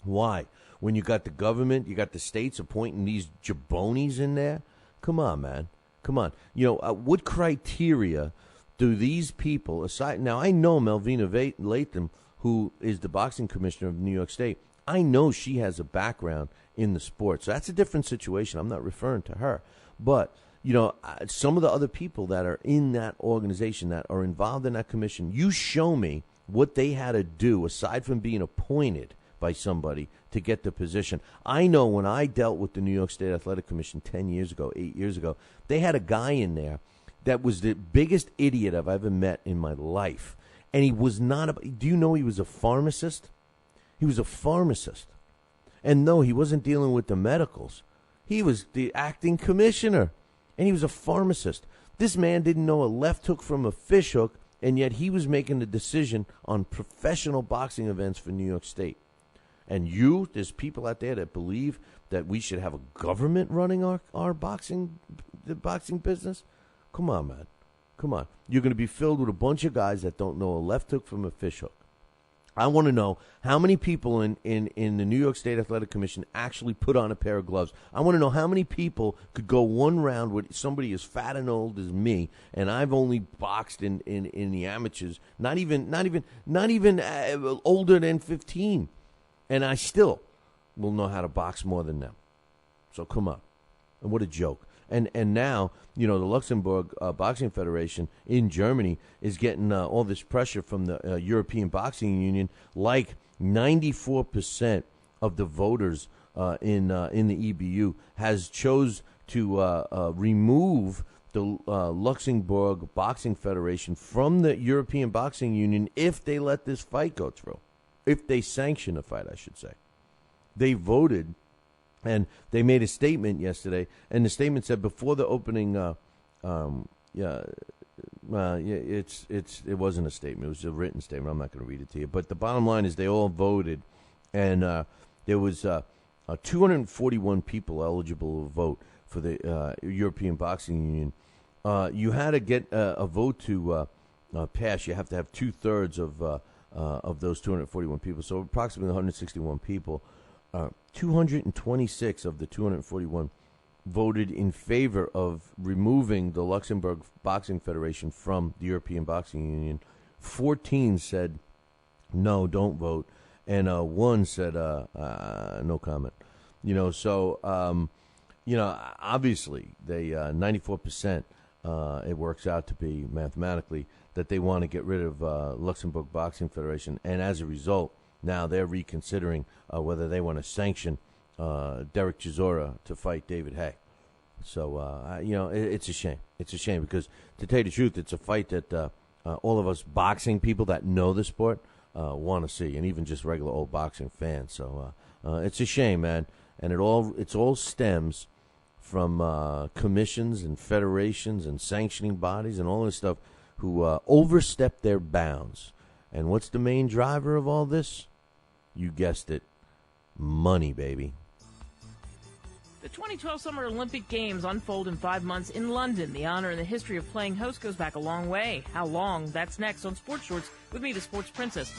Why? When you got the government, you got the states appointing these jabronis in there? Come on, man. Come on. What criteria do these people, aside, now I know Melvina Latham, who is the boxing commissioner of New York State, I know she has a background in the sport. So that's a different situation. I'm not referring to her. But, you know, some of the other people that are in that organization, that are involved in that commission, you show me what they had to do, aside from being appointed by somebody to get the position. I know when I dealt with the New York State Athletic Commission 10 years ago, 8 years ago, they had a guy in there that was the biggest idiot I've ever met in my life. And he was not do you know he was a pharmacist? He was a pharmacist. And no, he wasn't dealing with the medicals. He was the acting commissioner, and he was a pharmacist. This man didn't know a left hook from a fish hook, and yet he was making the decision on professional boxing events for New York State. And there's people out there that believe that we should have a government running our boxing business. Come on, man. Come on. You're going to be filled with a bunch of guys that don't know a left hook from a fish hook. I want to know how many people in the New York State Athletic Commission actually put on a pair of gloves. I want to know how many people could go one round with somebody as fat and old as me, and I've only boxed in the amateurs, not even older than 15, and I still will know how to box more than them. So come on. And what a joke. And now, you know, the Luxembourg Boxing Federation in Germany is getting all this pressure from the European Boxing Union. Like 94% of the voters in the EBU has chose to remove the Luxembourg Boxing Federation from the European Boxing Union if they let this fight go through. If they sanction the fight, I should say. They voted. And they made a statement yesterday, and the statement said before the opening, it wasn't a statement; it was a written statement. I'm not going to read it to you, but the bottom line is they all voted, and there was 241 people eligible to vote for the European Boxing Union. You had to get a vote to pass. You have to have 2/3 of those 241 people, so approximately 161 people. 226 of the 241 voted in favor of removing the Luxembourg Boxing Federation from the European Boxing Union. 14 said, no, don't vote. And one said, no comment. You know, so, obviously, they 94%, it works out to be mathematically that they want to get rid of Luxembourg Boxing Federation. And as a result, now they're reconsidering whether they want to sanction Derek Chisora to fight David Haye. So, it's a shame. It's a shame because, to tell you the truth, it's a fight that all of us boxing people that know the sport want to see, and even just regular old boxing fans. So it's a shame, man. And it all stems from commissions and federations and sanctioning bodies and all this stuff who overstep their bounds. And what's the main driver of all this? You guessed it. Money, baby. The 2012 Summer Olympic Games unfold in 5 months in London. The honor and the history of playing host goes back a long way. How long? That's next on Sports Shorts with me, the Sports Princess.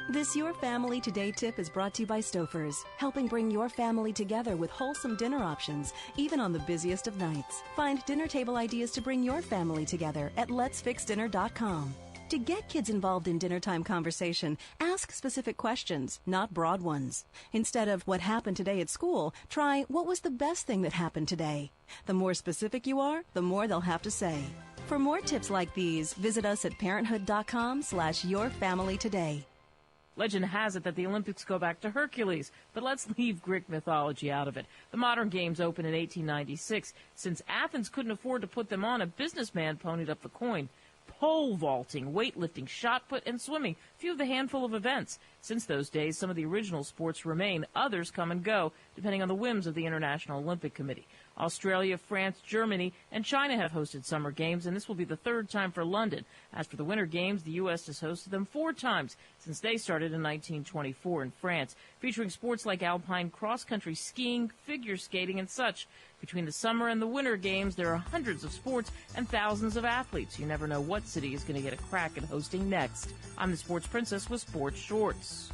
This Your Family Today tip is brought to you by Stouffer's, helping bring your family together with wholesome dinner options, even on the busiest of nights. Find dinner table ideas to bring your family together at letsfixdinner.com. To get kids involved in dinnertime conversation, ask specific questions, not broad ones. Instead of what happened today at school, try what was the best thing that happened today. The more specific you are, the more they'll have to say. For more tips like these, visit us at parenthood.com/yourfamilytoday. Legend has it that the Olympics go back to Hercules, but let's leave Greek mythology out of it. The modern games opened in 1896. Since Athens couldn't afford to put them on, a businessman ponied up the coin. Pole vaulting, weightlifting, shot put, and swimming, few of the handful of events. Since those days, some of the original sports remain. Others come and go, depending on the whims of the International Olympic Committee. Australia, France, Germany, and China have hosted summer games, and this will be the third time for London. As for the winter games, the U.S. has hosted them 4 times since they started in 1924 in France, featuring sports like alpine cross-country skiing, figure skating, and such. Between the summer and the winter games, there are hundreds of sports and thousands of athletes. You never know what city is going to get a crack at hosting next. I'm the Sports Princess with Sports Shorts.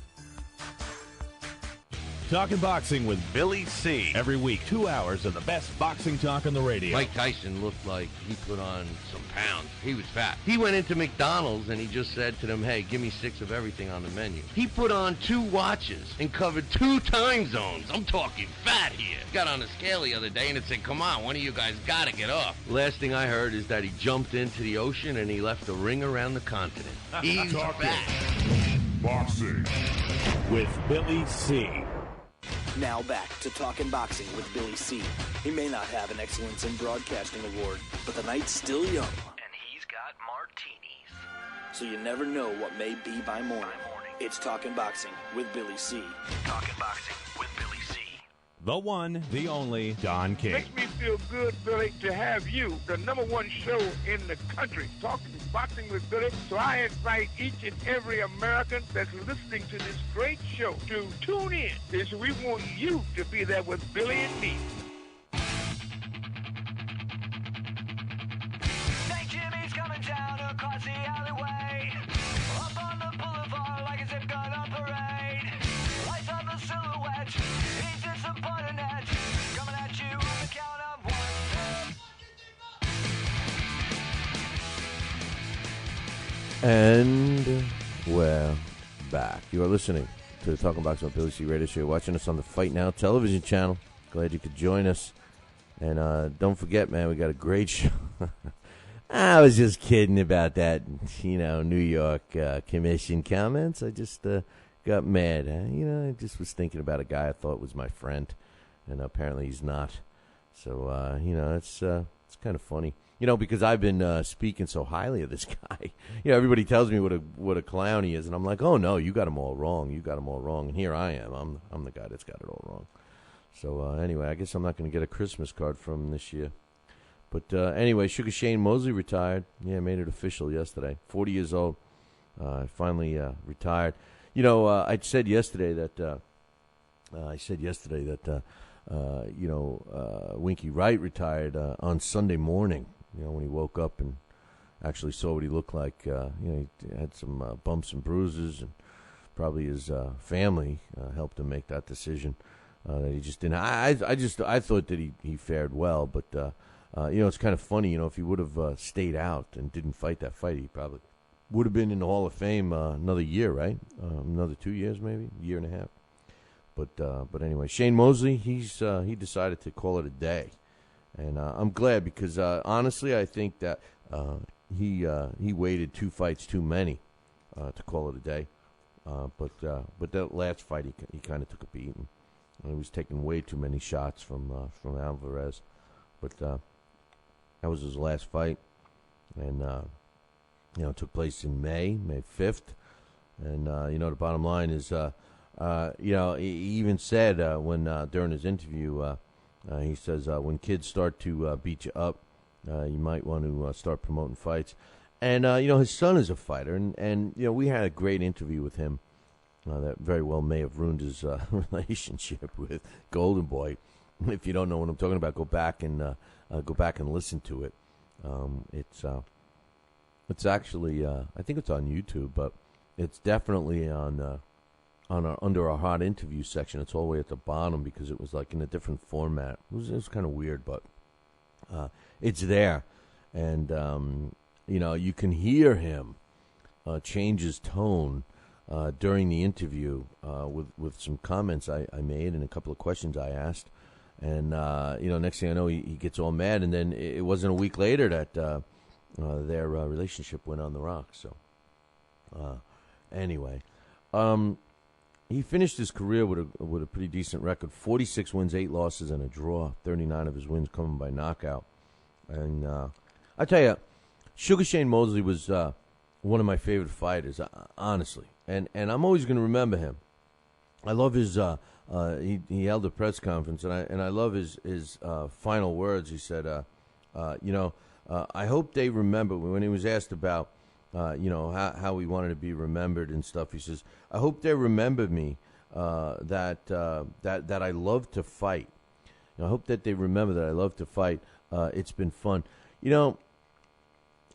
Talking Boxing with Billy C. Every week, 2 hours of the best boxing talk on the radio. Mike Tyson looked like he put on some pounds. He was fat. He went into McDonald's and he just said to them, hey, give me 6 of everything on the menu. He put on 2 watches and covered 2 time zones. I'm talking fat here. Got on a scale the other day and it said, come on, one of you guys got to get off. Last thing I heard is that he jumped into the ocean and he left a ring around the continent. He's fat. Boxing with Billy C. Now back to Talking Boxing with Billy C. He may not have an Excellence in Broadcasting award, but the night's still young. And he's got martinis. So you never know what may be by morning. It's Talking Boxing with Billy C. Talking Boxing with Billy C. The one, the only, Don King. Makes me feel good, Billy, to have you, the number 1 show in the country, Talking Boxing with Billy. So I invite each and every American that's listening to this great show to tune in, because we want you to be there with Billy and me. St. Jimmy's coming down across the alleyway, up on the boulevard like a zip gun on parade. Lights up a silhouette, he's disappointed net, coming at you on the count of 1. And we're back. You are listening to the Talking Boxing with Billy C. Radio Show. You're watching us on the Fight Now television channel. Glad you could join us. And don't forget, man, we got a great show. I was just kidding about that, New York commission comments. I just got mad. I just was thinking about a guy I thought was my friend, and apparently he's not. So, it's kind of funny. Because I've been speaking so highly of this guy. Everybody tells me what a clown he is, and I'm like, oh no, you got him all wrong. You got him all wrong, and here I am. I'm the guy that's got it all wrong. So anyway, I guess I'm not going to get a Christmas card from him this year. But anyway, Sugar Shane Mosley retired. Yeah, made it official yesterday. 40 years old. Finally retired. I said yesterday that Winky Wright retired on Sunday morning. When he woke up and actually saw what he looked like. He had some bumps and bruises, and probably his family helped him make that decision. That he just didn't. I thought that he fared well, but it's kind of funny. If he would have stayed out and didn't fight that fight, he probably would have been in the Hall of Fame another year, right? Another 2 years, maybe, a year and a half. But anyway, Shane Mosley, he decided to call it a day. And I'm glad because, honestly, I think that he waited 2 fights too many to call it a day. But that last fight, he kind of took a beating. He was taking way too many shots from Alvarez. But that was his last fight. And, it took place in May 5th. And, the bottom line is, he even said when during his interview, he says, when kids start to beat you up, you might want to start promoting fights. And, his son is a fighter. And we had a great interview with him that very well may have ruined his relationship with Golden Boy. If you don't know what I'm talking about, go back and listen to it. It's actually, I think it's on YouTube, but it's definitely on under our hot interview section. It's all the way at the bottom because it was like in a different format. It was kind of weird, but it's there. And, you can hear him change his tone during the interview with some comments I made and a couple of questions I asked. And, next thing I know, he gets all mad. And then it wasn't a week later that their relationship went on the rocks. So, anyway. He finished his career with a pretty decent record: 46 wins, 8 losses, and a draw. 39 of his wins coming by knockout. And I tell you, Sugar Shane Mosley was one of my favorite fighters, honestly. And I'm always going to remember him. I love his. He held a press conference, and I love his final words. He said, I hope they remember when he was asked about. How he wanted to be remembered and stuff. He says, I hope they remember me that I love to fight. I hope that they remember that I love to fight. It's been fun.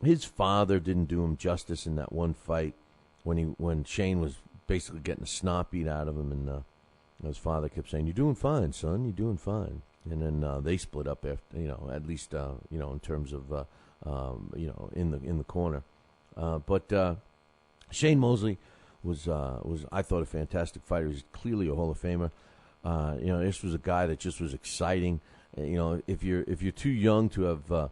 His father didn't do him justice in that one fight when Shane was basically getting the snot beat out of him. And his father kept saying, "You're doing fine, son. You're doing fine." And then they split up after, at least in terms of in the corner. But Shane Mosley was I thought a fantastic fighter. He's clearly a Hall of Famer. This was a guy that just was exciting. If you're too young to have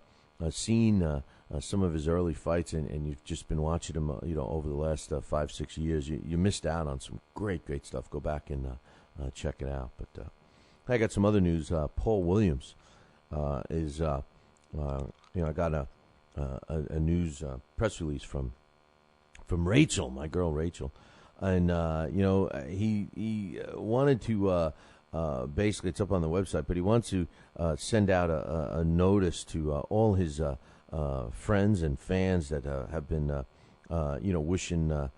seen some of his early fights and you've just been watching him, over the last 5-6 years, you missed out on some great stuff. Go back and check it out. But I got some other news. Paul Williams is I got a news press release from Rachel, my girl Rachel, and he wanted to basically, it's up on the website, but he wants to send out a notice to all his friends and fans that have been wishing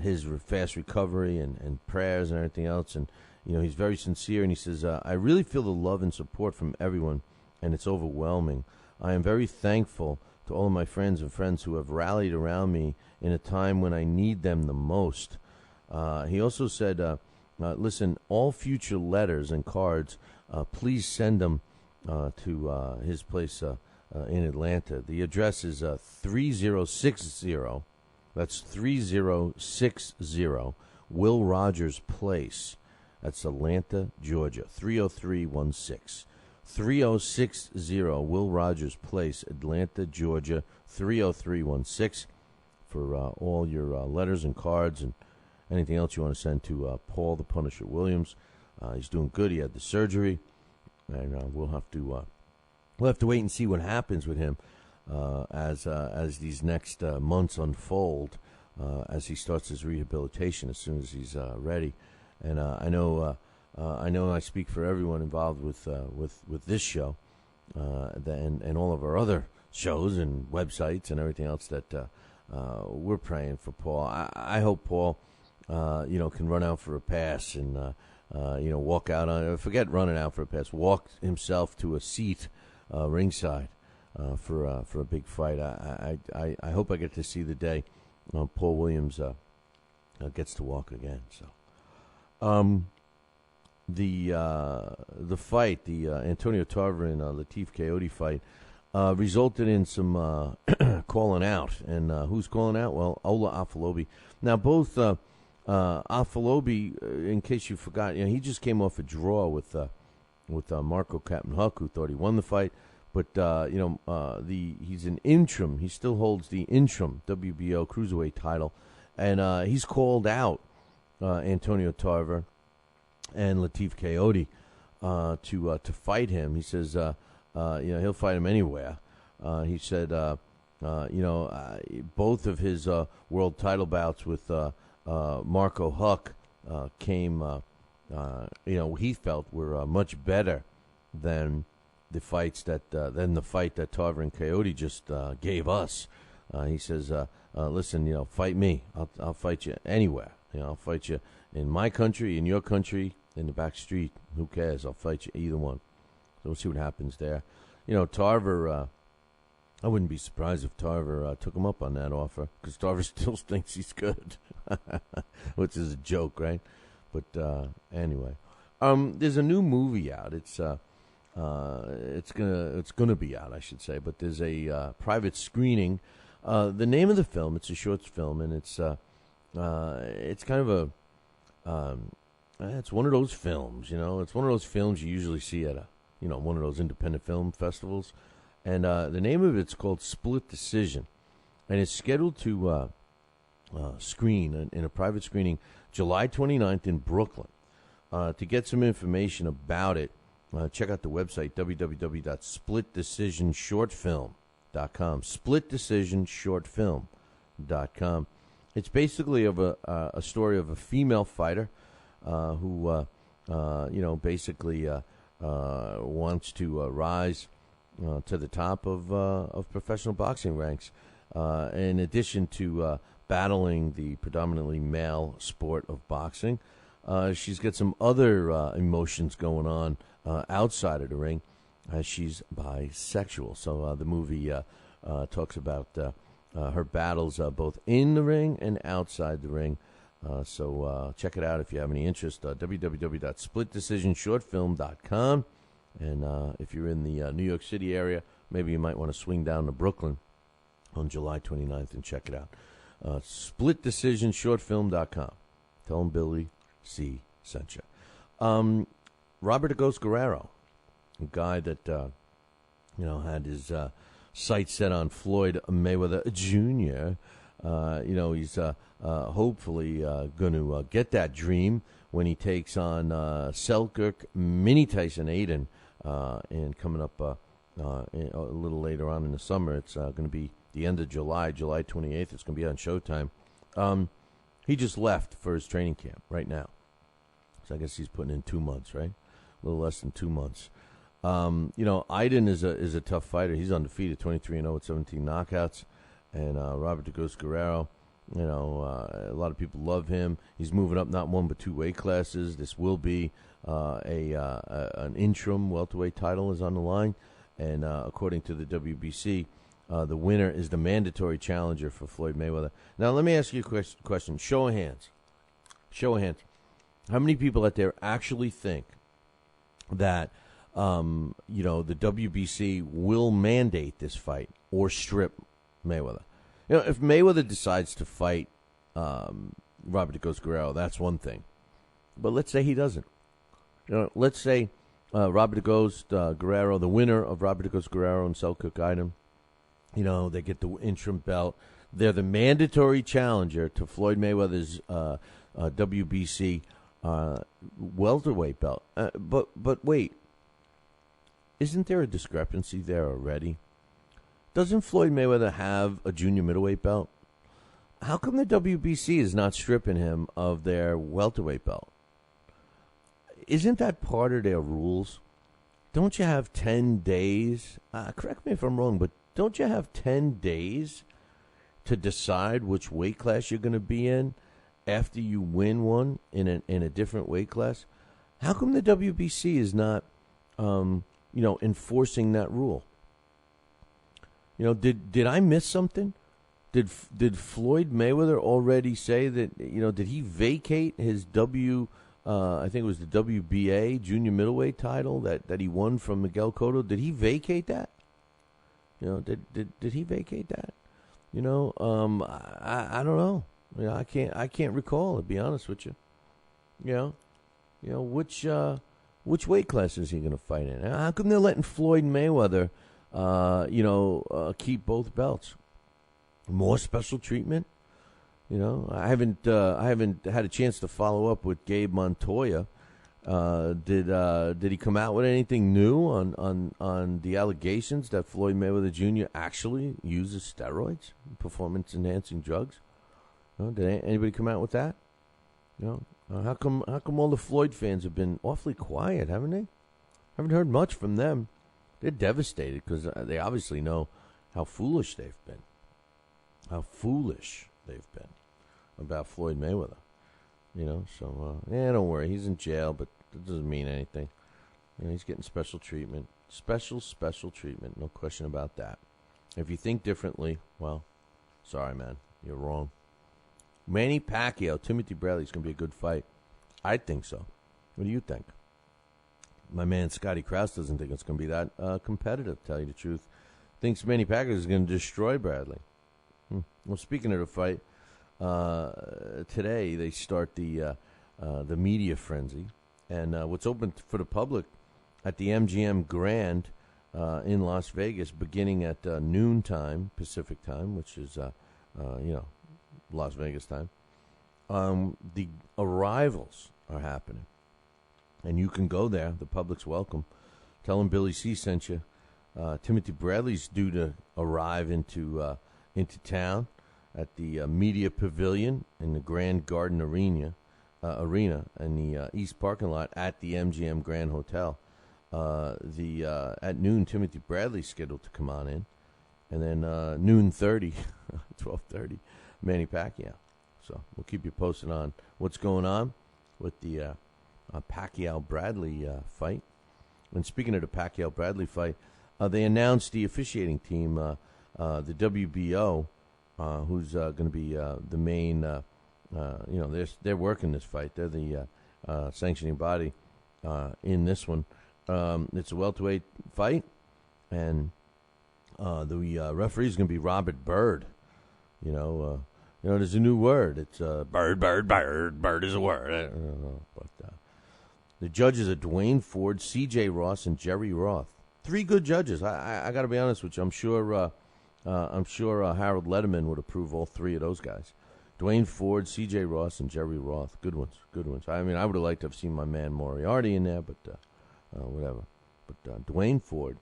his fast recovery and prayers and everything else. And he's very sincere, and he says, I really feel the love and support from everyone, and it's overwhelming. I am very thankful to all of my friends who have rallied around me in a time when I need them the most. He also said, listen, all future letters and cards, please send them to his place in Atlanta. The address is 3060, that's 3060 Will Rogers Place. That's Atlanta, Georgia, 30316. 3060 Will Rogers Place, Atlanta, Georgia, 30316, for all your letters and cards and anything else you want to send to Paul the Punisher Williams. He's doing good. He had the surgery, and we'll have to wait and see what happens with him as these next months unfold, as he starts his rehabilitation as soon as he's ready. And I know I speak for everyone involved with this show, and all of our other shows and websites and everything else that we're praying for Paul. I hope Paul, can run out for a pass and walk out on. Forget running out for a pass. Walk himself to a seat ringside for a big fight. I hope I get to see the day Paul Williams gets to walk again. So. The fight, the Antonio Tarver and Latif Coyote fight, resulted in some calling out. And who's calling out? Well, Ola Afolobi. Now, both Afolobi, in case you forgot, he just came off a draw with Marco Captain-Huck, who thought he won the fight. But he's an interim. He still holds the interim WBO cruiserweight title, and he's called out Antonio Tarver and Latif Coyote to fight him. He says, he'll fight him anywhere. He said, both of his world title bouts with Marco Huck came, he felt were much better than the fights that the fight that Tarver and Coyote just gave us. He says, listen, fight me. I'll fight you anywhere. I'll fight you in my country, in your country, in the back street. Who cares? I'll fight you either one. So we'll see what happens there. Tarver, I wouldn't be surprised if Tarver took him up on that offer, because Tarver still thinks he's good, which is a joke, right? But anyway, there's a new movie out. It's gonna be out, I should say. But there's a private screening. The name of the film, it's a short film, and it's kind of a it's one of those films, it's one of those films you usually see at one of those independent film festivals, and the name of it's called Split Decision, and it's scheduled to screen in a private screening July 29th in Brooklyn. To get some information about it, check out the website www.splitdecisionshortfilm.com. Splitdecisionshortfilm.com. It's basically of a story of a female fighter who, basically wants to rise to the top of professional boxing ranks. In addition to battling the predominantly male sport of boxing, she's got some other emotions going on outside of the ring. She's bisexual. So the movie talks about her battles both in the ring and outside the ring. So check it out if you have any interest. www.splitdecisionshortfilm.com. And if you're in the New York City area, maybe you might want to swing down to Brooklyn on July 29th and check it out. Splitdecisionshortfilm.com. Tell them Billy C. sent you. Robert the Ghost Guerrero, a guy that had his sights set on Floyd Mayweather Jr. He's hopefully going to get that dream when he takes on Selkirk Mini Tyson Aiden, and coming up a little later on in the summer. It's going to be the end of July 28th. It's going to be on Showtime. He just left for his training camp right now. So I guess he's putting in 2 months, right? A little less than 2 months. Aiden is a tough fighter. He's undefeated, 23-0 with 17 knockouts. And Robert the Ghost Guerrero, a lot of people love him. He's moving up not one but two weight classes. This will be an interim welterweight title is on the line. And according to the WBC, the winner is the mandatory challenger for Floyd Mayweather. Now, let me ask you a question. Show of hands. How many people out there actually think that, the WBC will mandate this fight or strip Mayweather? If Mayweather decides to fight Robert the Ghost Guerrero, that's one thing. But let's say he doesn't. Let's say Robert the Ghost Guerrero, the winner of Robert the Ghost Guerrero and Selkirk Item, they get the interim belt. They're the mandatory challenger to Floyd Mayweather's WBC welterweight belt. But wait, isn't there a discrepancy there already? Doesn't Floyd Mayweather have a junior middleweight belt? How come the WBC is not stripping him of their welterweight belt? Isn't that part of their rules? Don't you have 10 days? Correct me if I'm wrong, but don't you have 10 days to decide which weight class you're going to be in after you win one in a different weight class? How come the WBC is not, enforcing that rule? Did I miss something? Did Floyd Mayweather already say that, did he vacate his I think it was the WBA junior middleweight title that he won from Miguel Cotto? Did he vacate that? Did he vacate that? I don't know. I can't recall, to be honest with you. Which weight class is he going to fight in? How come they're letting Floyd Mayweather keep both belts? More special treatment? I haven't had a chance to follow up with Gabe Montoya. Did he come out with anything new on the allegations that Floyd Mayweather Jr. actually uses steroids, performance-enhancing drugs? Did anybody come out with that? How come all the Floyd fans have been awfully quiet, haven't they? Haven't heard much from them. They're devastated because they obviously know how foolish they've been. About Floyd Mayweather. Don't worry. He's in jail, but that doesn't mean anything. He's getting special treatment. Special treatment. No question about that. If you think differently, well, sorry, man. You're wrong. Manny Pacquiao, Timothy Bradley's going to be a good fight. I think so. What do you think? My man Scotty Krause doesn't think it's going to be that competitive, to tell you the truth. Thinks Manny Pacquiao is going to destroy Bradley. Well, speaking of the fight, today they start the media frenzy, and what's open for the public at the MGM Grand in Las Vegas, beginning at noon time Pacific time, which is Las Vegas time. The arrivals are happening, and you can go there. The public's welcome. Tell them Billy C sent you. Timothy Bradley's due to arrive into town at the Media Pavilion in the Grand Garden Arena in the East parking lot at the MGM Grand Hotel. At noon, Timothy Bradley's scheduled to come on in, and then noon 30, 12:30, Manny Pacquiao. So we'll keep you posted on what's going on with the Pacquiao-Bradley fight. And speaking of the Pacquiao-Bradley fight, they announced the officiating team, the WBO, who's going to be the main they're working this fight. They're the sanctioning body in this one. It's a welterweight fight, and the referee is going to be Robert Byrd. There's a new word. It's Byrd. Byrd is a word. But the judges are Dwayne Ford, C.J. Ross, and Jerry Roth. 3 good judges. I got to be honest with you. I'm sure Harold Letterman would approve all 3 of those guys. Dwayne Ford, C.J. Ross, and Jerry Roth. Good ones. I mean, I would have liked to have seen my man Moriarty in there, but whatever. But Dwayne Ford,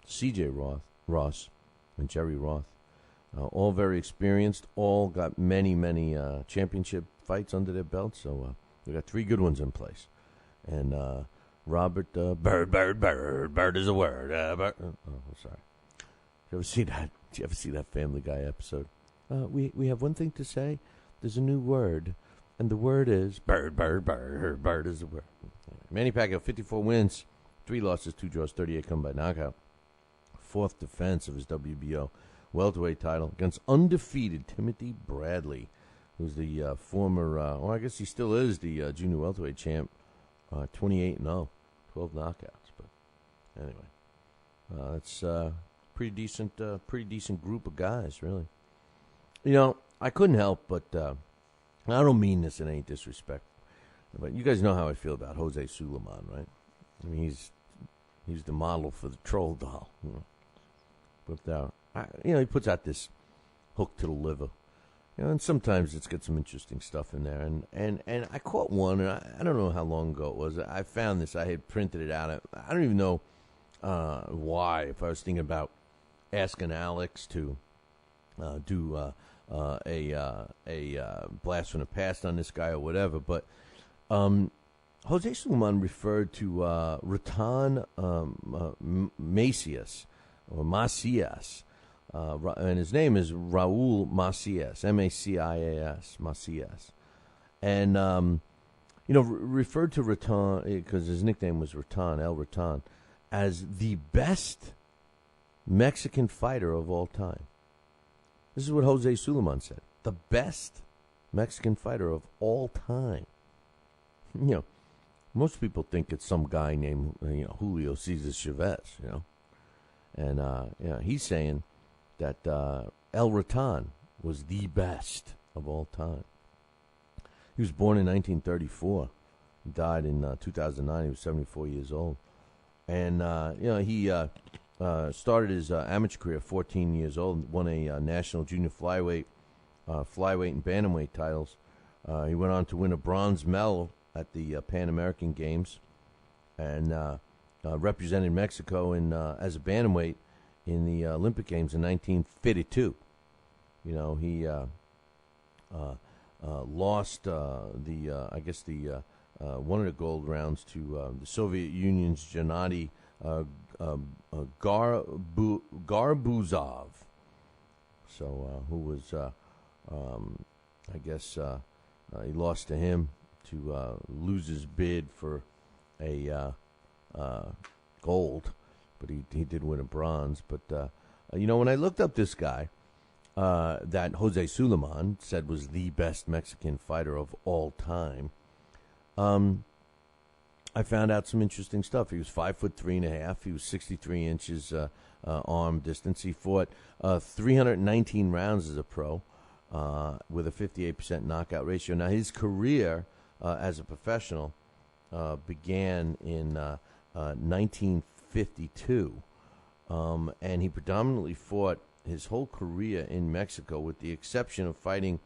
C.J. Ross, and Jerry Roth. All very experienced. All got many championship fights under their belts. So we got 3 good ones in place. And Robert Byrd is a word. Sorry. Did you ever see that Family Guy episode? We have one thing to say. There's a new word, and the word is Byrd. Byrd is a word. Manny Pacquiao, 54 wins, 3 losses, 2 draws, 38 come by knockout. 4th defense of his WBO welterweight title against undefeated Timothy Bradley, who's the former, I guess he still is the junior welterweight champ, 28-0, 12 knockouts. But anyway, it's pretty decent group of guys, really. I couldn't help but, I don't mean this in any disrespect, but you guys know how I feel about Jose Sulaiman, right? I mean, he's the model for the troll doll. But, he puts out this hook to the liver. And sometimes it's got some interesting stuff in there. And I caught one, and I don't know how long ago it was. I found this. I had printed it out. I don't even know why, if I was thinking about asking Alex to do a blast from the past on this guy or whatever. But Jose Sulaiman referred to Ratan Macias, or Macias. And his name is Raul Macias, Macias, Macias. And, referred to Ratan, because his nickname was Ratan, El Ratan, as the best Mexican fighter of all time. This is what Jose Sulaiman said. The best Mexican fighter of all time. Most people think it's some guy named, Julio Cesar Chavez, And, he's saying that El Ratan was the best of all time. He was born in 1934. He died in 2009. He was 74 years old. And, he started his amateur career at 14 years old, won a national junior flyweight and bantamweight titles. He went on to win a bronze medal at the Pan American Games and represented Mexico as a bantamweight in the Olympic Games in 1952. He lost one of the gold rounds to the Soviet Union's Gennady Garbuzov. So who was he lost to him to lose his bid for a gold. But he did win a bronze. But, when I looked up this guy that Jose Sulaiman said was the best Mexican fighter of all time, I found out some interesting stuff. He was 5'3.5". He was 63 inches arm distance. He fought 319 rounds as a pro with a 58% knockout ratio. Now, his career as a professional began in 1952, and he predominantly fought his whole career in Mexico, with the exception of fighting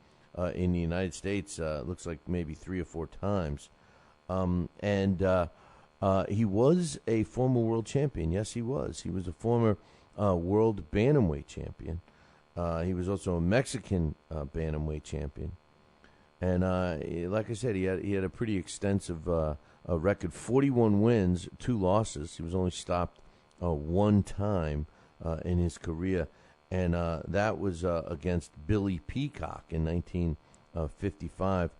in the United States. Looks like maybe 3 or 4 times, and he was a former world champion. Yes, he was. He was a former world bantamweight champion. He was also a Mexican bantamweight champion, and like I said, he had a pretty extensive a record, 41 wins, 2 losses. He was only stopped 1 time in his career, and that was against Billy Peacock in 1955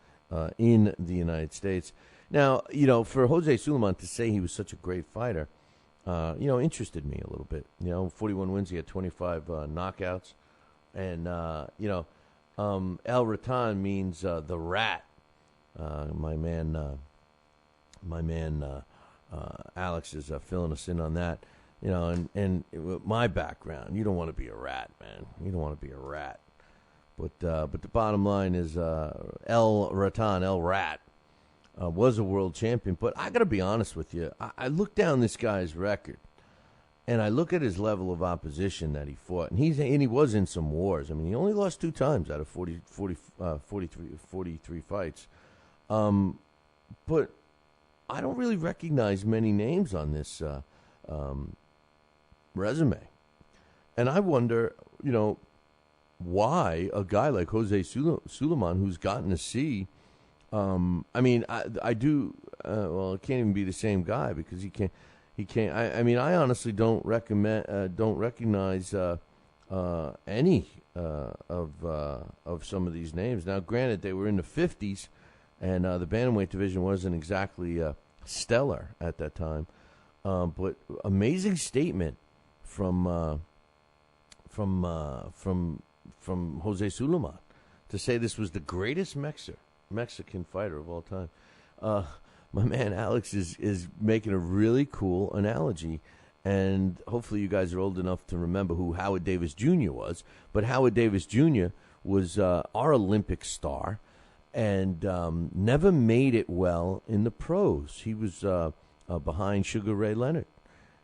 in the United States. Now, for Jose Sulaiman to say he was such a great fighter, interested me a little bit. 41 wins, he had 25 knockouts, and El Ratan means the rat. My man Alex is filling us in on that. You know, and with my background, you don't want to be a rat, man. You don't want to be a rat. But the bottom line is El Ratan, El Rat, was a world champion. But I got to be honest with you. I look down this guy's record, and I look at his level of opposition that he fought. And he was in some wars. I mean, he only lost 2 times out of 43 fights. But I don't really recognize many names on this resume. And I wonder, you know, why a guy like Jose Suleiman, who's gotten to see, I mean, I do, well, it can't even be the same guy because he can't, I mean, I honestly don't recognize any of some of these names. Now, granted, they were in the 50s, and the bantamweight division wasn't exactly stellar at that time. But amazing statement from Jose Suleiman to say this was the greatest Mexican fighter of all time. My man Alex is making a really cool analogy, and hopefully you guys are old enough to remember who Howard Davis Jr. was. But Howard Davis Jr. was our Olympic star and never made it well in the pros. He was behind Sugar Ray Leonard.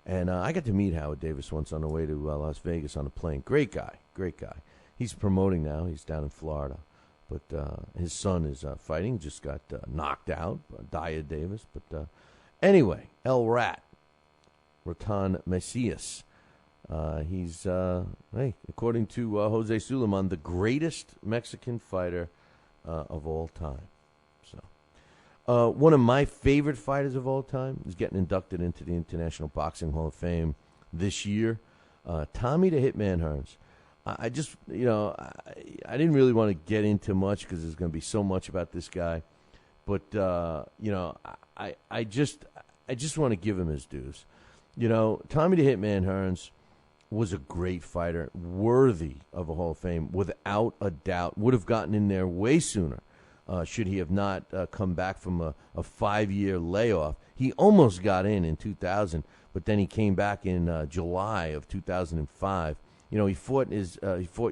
And I got to meet Howard Davis once on the way to Las Vegas on a plane. Great guy. He's promoting now. He's down in Florida. But his son is fighting. Just got knocked out, Daya Davis. But anyway, El Rat, Ratan Macias. He's, according to Jose Suleiman, the greatest Mexican fighter of all time. One of my favorite fighters of all time is getting inducted into the International Boxing Hall of Fame this year. Tommy the Hitman Hearns. I just, you know, I didn't really want to get into much because there's going to be so much about this guy. But, you know, I just want to give him his dues. You know, Tommy the Hitman Hearns was a great fighter, worthy of a Hall of Fame, without a doubt. Would have gotten in there way sooner. Should he have not come back from a 5-year layoff. He almost got in 2000, but then he came back in July of 2005. You know, he fought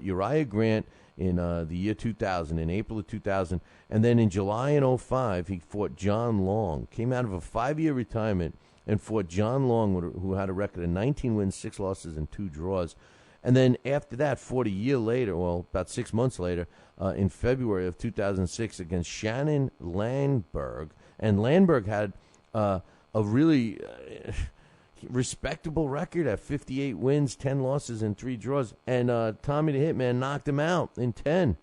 Uriah Grant in the year 2000, in April of 2000, and then in July in 2005, he fought John Long. Came out of a 5-year retirement and fought John Long, who had a record of 19 wins, 6 losses, and 2 draws. And then after that, fought a year later, well, about 6 months later, in February of 2006 against Shannon Landberg. And Landberg had a really respectable record at 58 wins, 10 losses, and 3 draws. And Tommy the Hitman knocked him out in 10.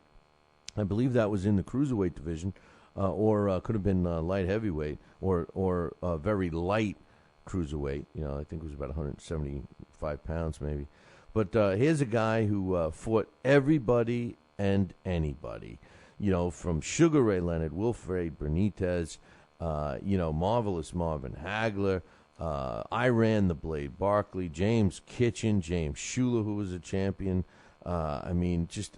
I believe that was in the cruiserweight division, or could have been light heavyweight, or very light cruiserweight. You know, I think it was about 175 pounds maybe. But here's a guy who fought everybody and anybody, you know, from Sugar Ray Leonard, Wilfred Benitez, you know, Marvelous Marvin Hagler, Iran the Blade Barkley, James Kitchen, James Schuler, who was a champion. I mean, just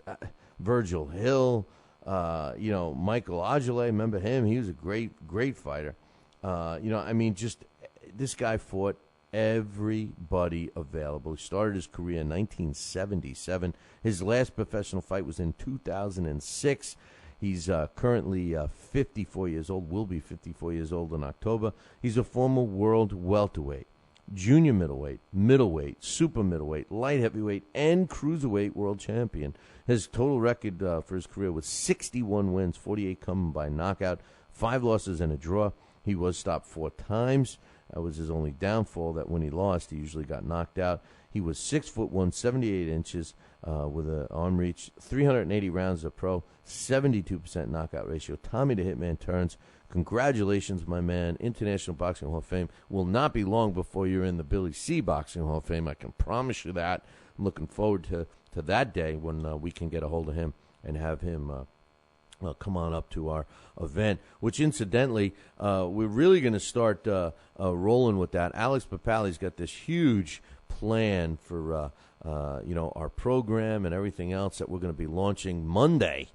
Virgil Hill, you know, Michael Ajale, remember him? He was a great fighter. You know, I mean, just this guy fought everybody available. He started his career in 1977. His last professional fight was in 2006. He's currently 54 years old, will be 54 years old in October. He's a former world welterweight, junior middleweight, super middleweight, light heavyweight, and cruiserweight world champion. His total record for his career was 61 wins, 48 coming by knockout, 5 losses and a draw. He was stopped 4 times. That was his only downfall, that when he lost, he usually got knocked out. He was 6'1", 78 inches, with an arm reach, 380 rounds of pro, 72% knockout ratio. Tommy the Hitman Hearns, congratulations, my man. International Boxing Hall of Fame will not be long before you're in the BillyCBoxing Hall of Fame. I can promise you that. I'm looking forward to that day when we can get a hold of him and have him come on up to our event, which incidentally, we're really going to start rolling with that. Alex Papali's got this huge plan for, our program and everything else that we're going to be launching Monday.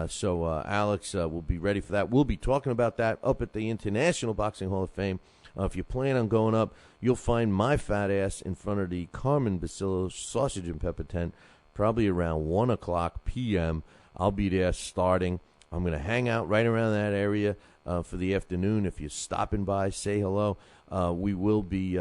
So Alex will be ready for that. We'll be talking about that up at the International Boxing Hall of Fame. If you plan on going up, you'll find my fat ass in front of the Carmen Basilio Sausage and Pepper tent probably around 1 o'clock p.m. I'll be there starting. I'm going to hang out right around that area for the afternoon. If you're stopping by, say hello. We will be,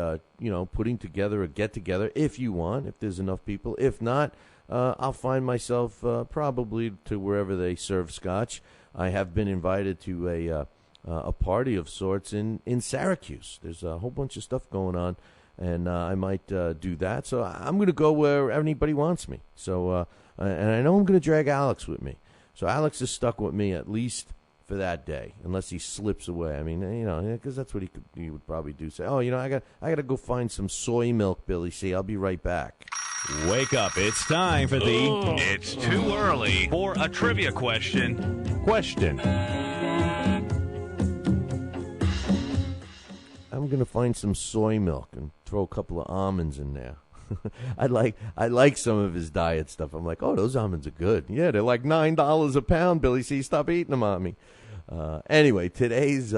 putting together a get-together if you want, if there's enough people. If not, I'll find myself probably to wherever they serve scotch. I have been invited to a party of sorts in Syracuse. There's a whole bunch of stuff going on, and I might do that. So I'm going to go where anybody wants me. So, and I know I'm going to drag Alex with me. So Alex is stuck with me at least for that day, unless he slips away. I mean, because that's what he would probably do. Say, I got to go find some soy milk, Billy C. I'll be right back. Wake up. It's time for It's too early for a trivia question. I'm going to find some soy milk and throw a couple of almonds in there. I like some of his diet stuff. I'm like, oh, those almonds are good. Yeah, they're like $9 a pound, Billy C. Stop eating them on me. Anyway, today's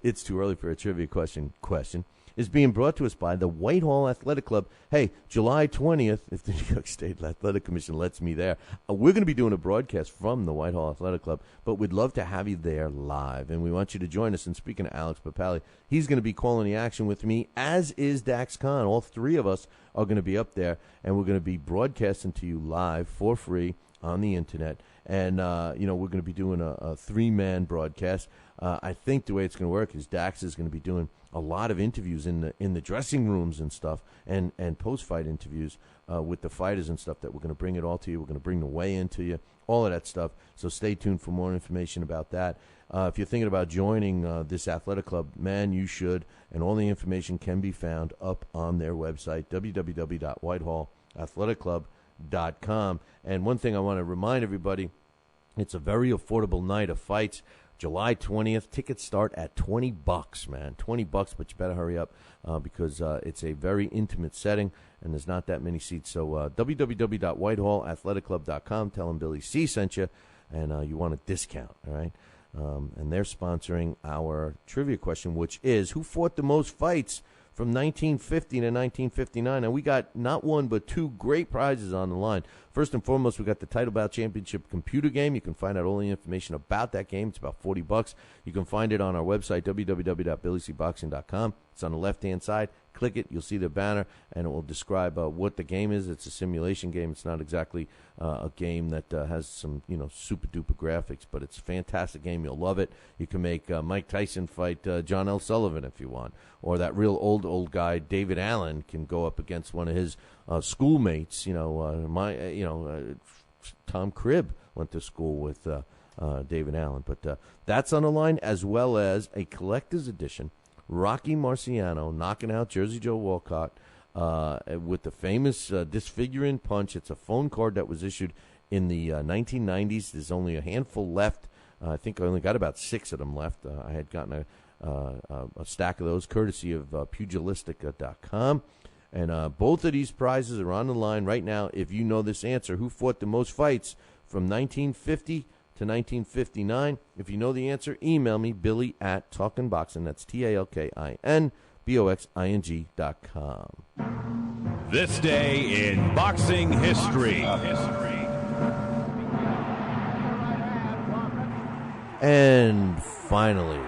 It's Too Early for a Trivia question is being brought to us by the Whitehall Athletic Club. Hey, July 20th, if the New York State Athletic Commission lets me there, we're going to be doing a broadcast from the Whitehall Athletic Club, but we'd love to have you there live, and we want you to join us. And speaking of Alex Papali, he's going to be calling the action with me, as is Dax Khan. All three of us are going to be up there, and we're going to be broadcasting to you live for free on the Internet. And, we're going to be doing a three-man broadcast. I think the way it's going to work is Dax is going to be doing a lot of interviews in the dressing rooms and stuff, and post-fight interviews with the fighters and stuff that we're going to bring it all to you. We're going to bring the weigh-in to you, all of that stuff. So stay tuned for more information about that. If you're thinking about joining this athletic club, man, you should. And all the information can be found up on their website, www.whitehallathletic.com. And one thing I want to remind everybody, it's a very affordable night of fights. July 20th, tickets start at $20, man. $20, but you better hurry up because it's a very intimate setting and there's not that many seats. So www.whitehallathletic.com. Tell them Billy C sent you, and you want a discount, all right? And they're sponsoring our trivia question, which is, who fought the most fights from 1950 to 1959? And we got not one but two great prizes on the line. First and foremost, we got the Title Bout Championship computer game. You can find out all the information about that game. It's about $40. You can find it on our website, www.BillyCBoxing.com. It's on the left-hand side. Click it. You'll see the banner, and it will describe what the game is. It's a simulation game. It's not exactly a game that has some, super-duper graphics, but it's a fantastic game. You'll love it. You can make Mike Tyson fight John L. Sullivan if you want, or that real old guy David Allen can go up against one of his schoolmates. Tom Cribb went to school with David Allen, but that's on the line, as well as a collector's edition Rocky Marciano knocking out Jersey Joe Walcott with the famous disfiguring punch. It's a phone card that was issued in the 1990s. There's only a handful left. I think I only got about 6 of them left. I had gotten a stack of those courtesy of pugilistic.com. And both of these prizes are on the line right now. If you know this answer, who fought the most fights from 1950 to 1959? If you know the answer, email me, Billy@TalkinBoxing. That's TalkinBoxing.com. This day in boxing history. And finally,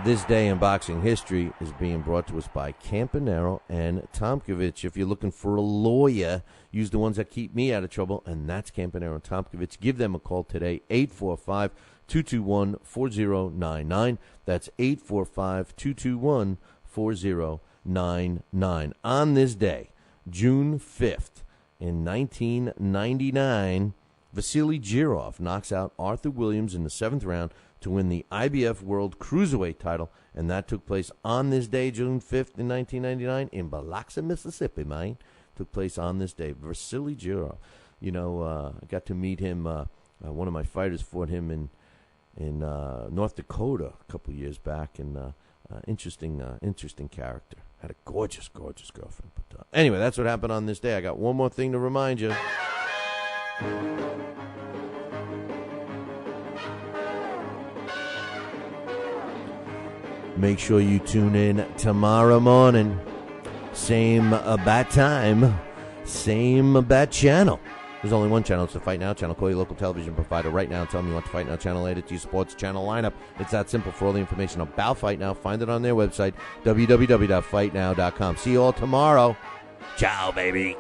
this day in boxing history is being brought to us by Campanaro and Tomkovich. If you're looking for a lawyer, use the ones that keep me out of trouble, and that's Campanaro and Tomkovich. Give them a call today, 845-221-4099. That's 845-221-4099. On this day, June 5th, in 1999, Vasily Girov knocks out Arthur Williams in the 7th round to win the IBF World Cruiserweight title, and that took place on this day, June 5th, in 1999, in Biloxi, Mississippi, man. Took place on this day. Vasily Girov. I got to meet him. One of my fighters fought him in North Dakota a couple of years back, and interesting character. Had a gorgeous girlfriend. But anyway, that's what happened on this day. I got one more thing to remind you. Make sure you tune in tomorrow morning. Same bat time, same bat channel. There's only one channel. It's the Fight Now channel. Call your local television provider right now and tell them you want the Fight Now channel added to your sports channel lineup. It's that simple. For all the information about Fight Now, find it on their website, www.fightnow.com. See you all tomorrow. Ciao, baby.